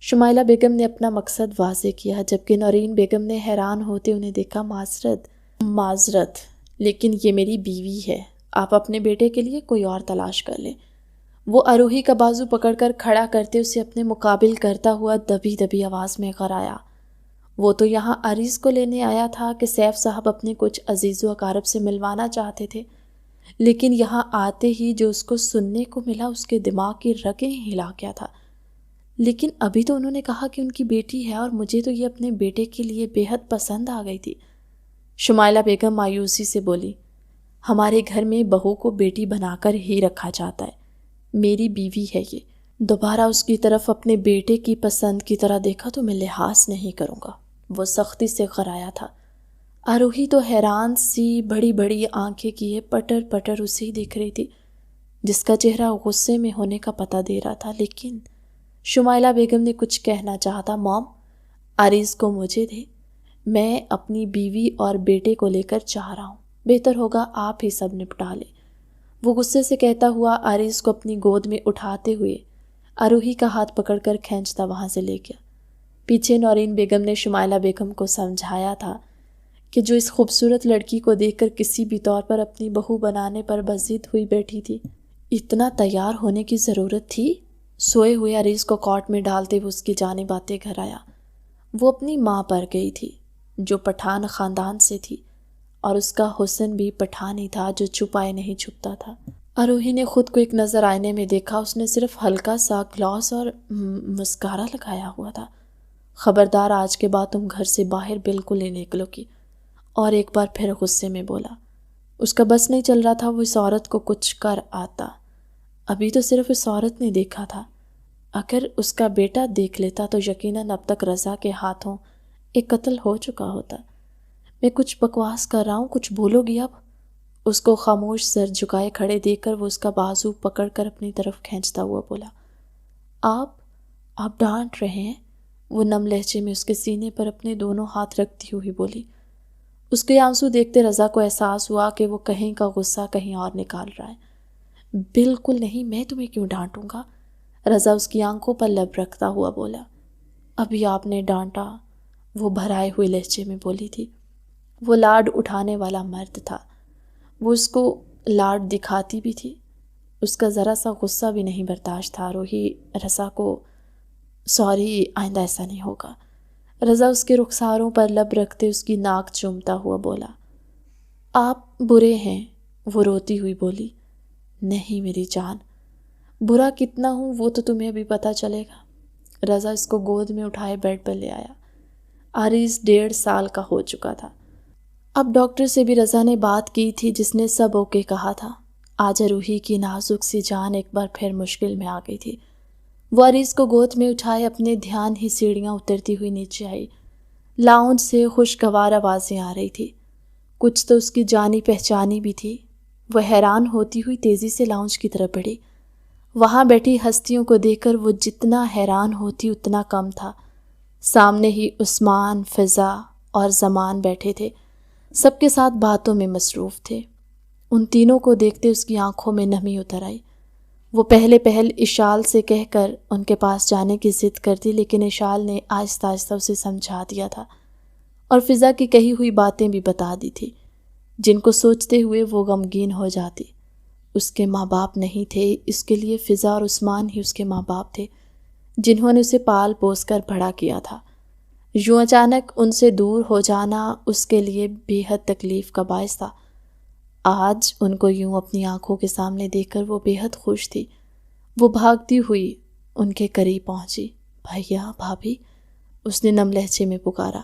شمائلہ بیگم نے اپنا مقصد واضح کیا، جبکہ نورین بیگم نے حیران ہوتے انہیں دیکھا۔ معذرت، لیکن یہ میری بیوی ہے، آپ اپنے بیٹے کے لیے کوئی اور تلاش کر لیں۔ وہ آروہی کا بازو پکڑ کر کھڑا کرتے اسے اپنے مقابل کرتا ہوا دبی دبی آواز میں غرایا۔ وہ تو یہاں عریض کو لینے آیا تھا کہ سیف صاحب اپنے کچھ عزیز و اقارب سے ملوانا چاہتے تھے، لیکن یہاں آتے ہی جو اس کو سننے کو ملا اس کے دماغ کی رگیں ہلا گیا تھا۔ لیکن ابھی تو انہوں نے کہا کہ ان کی بیٹی ہے، اور مجھے تو یہ اپنے بیٹے کے لیے بے حد پسند آ گئی تھی۔ شمائلہ بیگم مایوسی سے بولی، ہمارے گھر میں بہو کو بیٹی بنا کر ہی رکھا جاتا ہے، میری بیوی ہے یہ۔ دوبارہ اس کی طرف اپنے بیٹے کی پسند کی طرح دیکھا تو میں لحاظ نہیں کروں گا، وہ سختی سے غرایا تھا۔ آروہی تو حیران سی بڑی بڑی آنکھیں کیے پٹر پٹر اسے ہی دیکھ رہی تھی، جس کا چہرہ غصے میں ہونے کا پتہ دے رہا تھا۔ لیکن شمائلہ بیگم نے کچھ کہنا چاہتا۔ موم، عریض کو مجھے دے، میں اپنی بیوی اور بیٹے کو لے کر چاہ رہا ہوں، بہتر ہوگا آپ ہی سب نپٹا لیں۔ وہ غصے سے کہتا ہوا عریض کو اپنی گود میں اٹھاتے ہوئے آروہی کا ہاتھ پکڑ کر کھینچتا وہاں سے لے گیا۔ پیچھے نورین بیگم نے شمائلہ بیگم کو سمجھایا تھا کہ جو اس خوبصورت لڑکی کو دیکھ کر کسی بھی طور پر اپنی بہو بنانے پر بضد ہوئی بیٹھی تھی، اتنا تیار ہونے کی ضرورت تھی؟ سوئے ہوئے عریض کو کاٹ میں ڈالتے ہوئے اس کی جانب آتے گھر آیا۔ وہ اپنی ماں پر گئی تھی جو پٹھان خاندان سے تھی، اور اس کا حسن بھی پٹھانی تھا جو چھپائے نہیں چھپتا تھا۔ آروہی نے خود کو ایک نظر آئینے میں دیکھا، اس نے صرف ہلکا سا گلاس اور مسکارا لگایا ہوا تھا۔ خبردار، آج کے بعد تم گھر سے باہر بالکل نہیں نکلو گی۔ اور ایک بار پھر غصے میں بولا۔ اس کا بس نہیں چل رہا تھا وہ اس عورت کو کچھ کر آتا۔ ابھی تو صرف اس عورت نے دیکھا تھا، اگر اس کا بیٹا دیکھ لیتا تو یقیناً اب تک رضا کے ہاتھوں ایک قتل ہو چکا ہوتا۔ میں کچھ بکواس کر رہا ہوں، کچھ بولو گی اب؟ اس کو خاموش سر جھکائے کھڑے دیکھ کر وہ اس کا بازو پکڑ کر اپنی طرف کھینچتا ہوا بولا، آپ ڈانٹ رہے ہیں؟ وہ نم لہجے میں اس کے سینے پر اپنے دونوں ہاتھ رکھتی ہوئی بولی۔ اس کے آنسو دیکھتے رضا کو احساس ہوا کہ وہ کہیں کا غصہ کہیں اور نکال رہا ہے۔ بالکل نہیں، میں تمہیں کیوں ڈانٹوں گا؟ رضا اس کی آنکھوں پر لب رکھتا ہوا بولا۔ ابھی آپ نے ڈانٹا، وہ بھرائے ہوئے لہجے میں بولی تھی۔ وہ لاڈ اٹھانے والا مرد تھا، وہ اس کو لاڈ دکھاتی بھی تھی، اس کا ذرا سا غصہ بھی نہیں برداشت تھا۔ روحی رضا کو سوری، آئندہ ایسا نہیں ہوگا۔ رضا اس کے رخساروں پر لب رکھتے اس کی ناک چومتا ہوا بولا، آپ برے ہیں۔ وہ روتی ہوئی بولی، نہیں میری جان، برا کتنا ہوں وہ تو تمہیں ابھی پتہ چلے گا۔ رضا اس کو گود میں اٹھائے بیڈ پر لے آیا۔ عارض 1.5 سال کا ہو چکا تھا۔ اب ڈاکٹر سے بھی رضا نے بات کی تھی جس نے سب اوکے کہا تھا۔ آج اروہی کی نازک سی جان ایک بار پھر مشکل میں آ گئی تھی۔ وہ عارض کو گود میں اٹھائے اپنے دھیان ہی سیڑھیاں اترتی ہوئی نیچے آئی۔ لاؤنج سے خوشگوار آوازیں آ رہی تھی، کچھ تو اس کی جانی پہچانی بھی تھی۔ وہ حیران ہوتی ہوئی تیزی سے لاؤنج کی طرف بڑھی۔ وہاں بیٹھی ہستیوں کو دیکھ کر وہ جتنا حیران ہوتی اتنا کم تھا۔ سامنے ہی عثمان، فضا اور زمان بیٹھے تھے، سب کے ساتھ باتوں میں مصروف تھے۔ ان تینوں کو دیکھتے اس کی آنکھوں میں نمی اتر آئی۔ وہ پہل اشال سے کہہ کر ان کے پاس جانے کی ضد کرتی، لیکن اشال نے آہستہ آہستہ اسے سمجھا دیا تھا اور فضا کی کہی ہوئی باتیں بھی بتا دی تھی، جن کو سوچتے ہوئے وہ غمگین ہو جاتی۔ اس کے ماں باپ نہیں تھے، اس کے لیے فضا اور عثمان ہی اس کے ماں باپ تھے، جنہوں نے اسے پال پوس کر بڑا کیا تھا۔ یوں اچانک ان سے دور ہو جانا اس کے لیے بے حد تکلیف کا باعث تھا۔ آج ان کو یوں اپنی آنکھوں کے سامنے دیکھ کر وہ بے حد خوش تھی۔ وہ بھاگتی ہوئی ان کے قریب پہنچی۔ بھیا، بھابھی، اس نے نم لہجے میں پکارا۔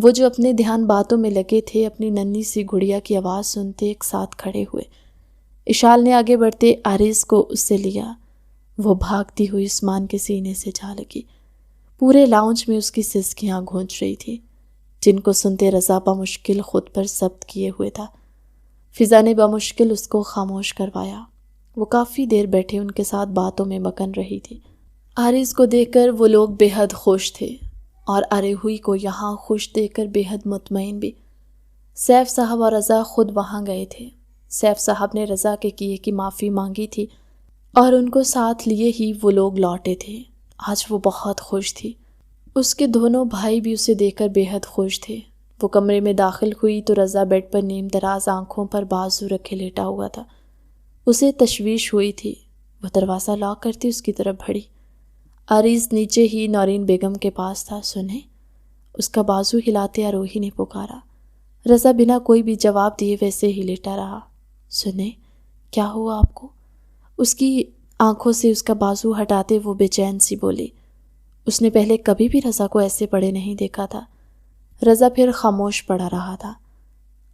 وہ جو اپنے دھیان باتوں میں لگے تھے، اپنی ننھی سی گڑیا کی آواز سنتے ایک ساتھ کھڑے ہوئے۔ اشال نے آگے بڑھتے عارض کو اس سے لیا۔ وہ بھاگتی ہوئی عثمان کے سینے سے جا لگی۔ پورے لاؤنج میں اس کی سسکیاں گونج رہی تھی، جن کو سنتے رضا بمشکل خود پر ضبط کیے ہوئے تھا۔ فضا نے بمشکل اس کو خاموش کروایا۔ وہ کافی دیر بیٹھے ان کے ساتھ باتوں میں مگن رہی تھی۔ عارض کو دیکھ کر وہ لوگ بے حد خوش تھے اور اروہی کو یہاں خوش دیکھ کر بے حد مطمئن بھی۔ سیف صاحب اور رضا خود وہاں گئے تھے۔ سیف صاحب نے رضا کے کیے کی معافی مانگی تھی اور ان کو ساتھ لیے ہی وہ لوگ لوٹے تھے۔ آج وہ بہت خوش تھی۔ اس کے دونوں بھائی بھی اسے دیکھ کر بے حد خوش تھے۔ وہ کمرے میں داخل ہوئی تو رضا بیڈ پر نیم دراز آنکھوں پر بازو رکھے لیٹا ہوا تھا۔ اسے تشویش ہوئی تھی۔ وہ دروازہ لاک کرتی اس کی طرف بڑھی۔ عارض نیچے ہی نورین بیگم کے پاس تھا۔ سنیں، اس کا بازو ہلاتے اروہی نے پکارا۔ رضا بنا کوئی بھی جواب دیے ویسے ہی لیٹا رہا۔ سنیں، کیا ہوا آپ کو؟ اس کی آنکھوں سے اس کا بازو ہٹاتے وہ بے چین سی بولی۔ اس نے پہلے کبھی بھی رضا کو ایسے پڑے نہیں دیکھا تھا۔ رضا پھر خاموش پڑا رہا تھا۔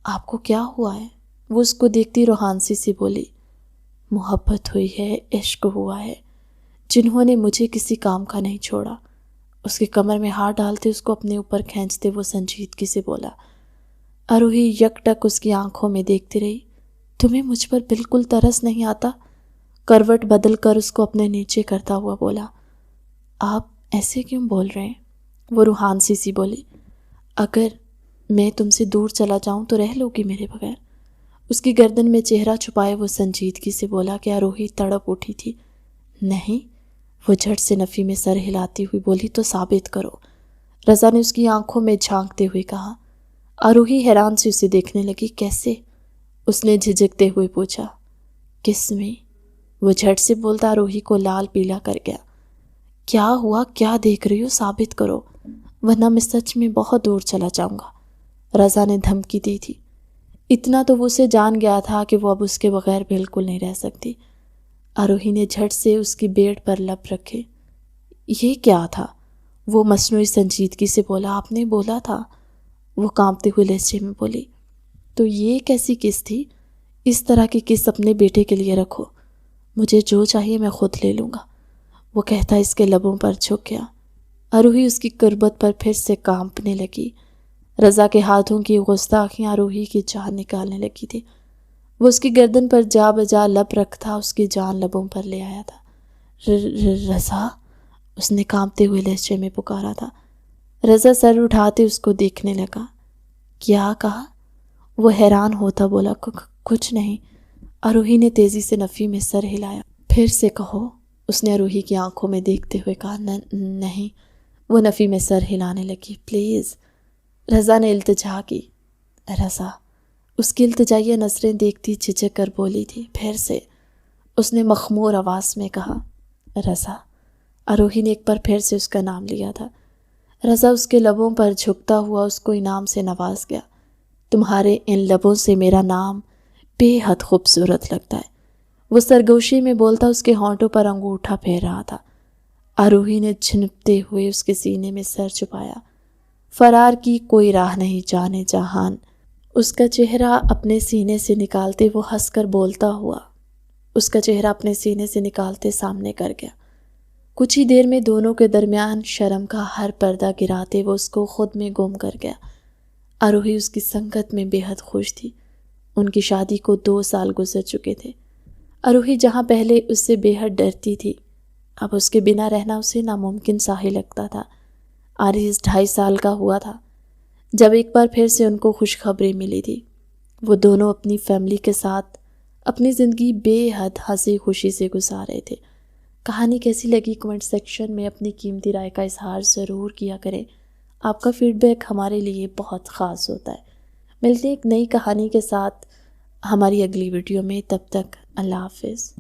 آپ کو کیا ہوا ہے؟ وہ اس کو دیکھتی روحانسی سی بولی۔ محبت ہوئی ہے، عشق ہوا ہے، جنہوں نے مجھے کسی کام کا نہیں چھوڑا۔ اس کے کمر میں ہاتھ ڈالتے اس کو اپنے اوپر کھینچتے وہ سنجیدگی سے بولا۔ اروہی یک ٹک اس کی آنکھوں میں دیکھتی رہی۔ تمہیں مجھ پر بالکل ترس نہیں آتا؟ کروٹ بدل کر اس کو اپنے نیچے کرتا ہوا بولا۔ آپ ایسے کیوں بول رہے ہیں؟ وہ روحانسی سی بولی۔ اگر میں تم سے دور چلا جاؤں تو رہ لو گی میرے بغیر؟ اس کی گردن میں چہرہ چھپائے وہ سنجیدگی سے بولا کہ اروہی تڑپ اٹھی تھی۔ نہیں، وہ جھٹ سے نفی میں سر ہلاتی ہوئی بولی۔ تو ثابت کرو، رضا نے اس کی آنکھوں میں جھانکتے ہوئے کہا۔ اروہی حیران سے اسے دیکھنے لگی۔ کیسے؟ اس نے جھجکتے ہوئے پوچھا۔ کس میں؟ وہ جھٹ سے بولتا اروہی کو لال پیلا کر گیا۔ کیا ہوا؟ کیا دیکھ رہی ہو؟ ثابت کرو، ورنہ میں سچ میں بہت دور چلا جاؤں گا، رضا نے دھمکی دی تھی۔ اتنا تو وہ اسے جان گیا تھا کہ وہ اب اس کے بغیر بالکل نہیں رہ سکتی۔ اروہی نے جھٹ سے اس کی بیڑ پر لب رکھے۔ یہ کیا تھا؟ وہ مصنوعی سنجیدگی سے بولا۔ آپ نے بولا تھا، وہ کانپتے ہوئے لہجے میں بولی۔ تو یہ کیسی کس تھی؟ اس طرح کی کس اپنے بیٹے کے لیے رکھو، مجھے جو چاہیے میں خود لے لوں گا، وہ کہتا اس کے لبوں پر جھک گیا۔ اروہی اس کی قربت پر پھر سے کانپنے لگی۔ رضا کے ہاتھوں کی گستاخیاں اروہی کی جان نکالنے لگی تھی۔ وہ اس کی گردن پر جا بجا لب رکھتا اس کی جان لبوں پر لے آیا تھا۔ رضا، اس نے کانپتے ہوئے لہجے میں پکارا تھا۔ رضا سر اٹھاتے اس کو دیکھنے لگا۔ کیا کہا؟ وہ حیران ہوتا بولا۔ کچھ نہیں، اروہی نے تیزی سے نفی میں سر ہلایا۔ پھر سے کہو، اس نے اروہی کی آنکھوں میں دیکھتے ہوئے کہا۔ نہیں، وہ نفی میں سر ہلانے لگی۔ پلیز، رضا نے التجا کی۔ رضا، اس کی التجائیہ نظریں دیکھتی جھجک کر بولی تھی۔ پھر سے اس نے مخمور آواز میں کہا۔ رضا، اروہی نے ایک بار پھر سے اس کا نام لیا تھا۔ رضا اس کے لبوں پر جھکتا ہوا اس کو انعام سے نواز گیا۔ تمہارے ان لبوں سے میرا نام بے حد خوبصورت لگتا ہے، وہ سرگوشی میں بولتا اس کے ہونٹوں پر انگوٹھا پھیر رہا تھا۔ آروہی نے جھنپتے ہوئے اس کے سینے میں سر چھپایا۔ فرار کی کوئی راہ نہیں جانے جہان، اس کا چہرہ اپنے سینے سے نکالتے وہ ہنس کر بولتا ہوا اس کا چہرہ اپنے سینے سے نکالتے سامنے کر گیا۔ کچھ ہی دیر میں دونوں کے درمیان شرم کا ہر پردہ گراتے وہ اس کو خود میں گم کر گیا۔ آروہی اس کی سنگت میں بے حد خوش تھی۔ ان کی شادی کو 2 سال گزر چکے تھے۔ آروہی جہاں پہلے اس سے بے حد ڈرتی تھی، اب اس کے بنا رہنا اسے ناممکن سا ہی لگتا تھا۔ آریز 2.5 سال کا ہوا تھا جب ایک بار پھر سے ان کو خوشخبری ملی تھی۔ وہ دونوں اپنی فیملی کے ساتھ اپنی زندگی بے حد ہنسی خوشی سے گزار رہے تھے۔ کہانی کیسی لگی کمنٹ سیکشن میں اپنی قیمتی رائے کا اظہار ضرور کیا کریں۔ آپ کا فیڈ بیک ہمارے لیے بہت خاص ہوتا ہے۔ ملتے ہیں ایک نئی کہانی کے ساتھ ہماری اگلی ویڈیو میں، تب تک اللہ حافظ۔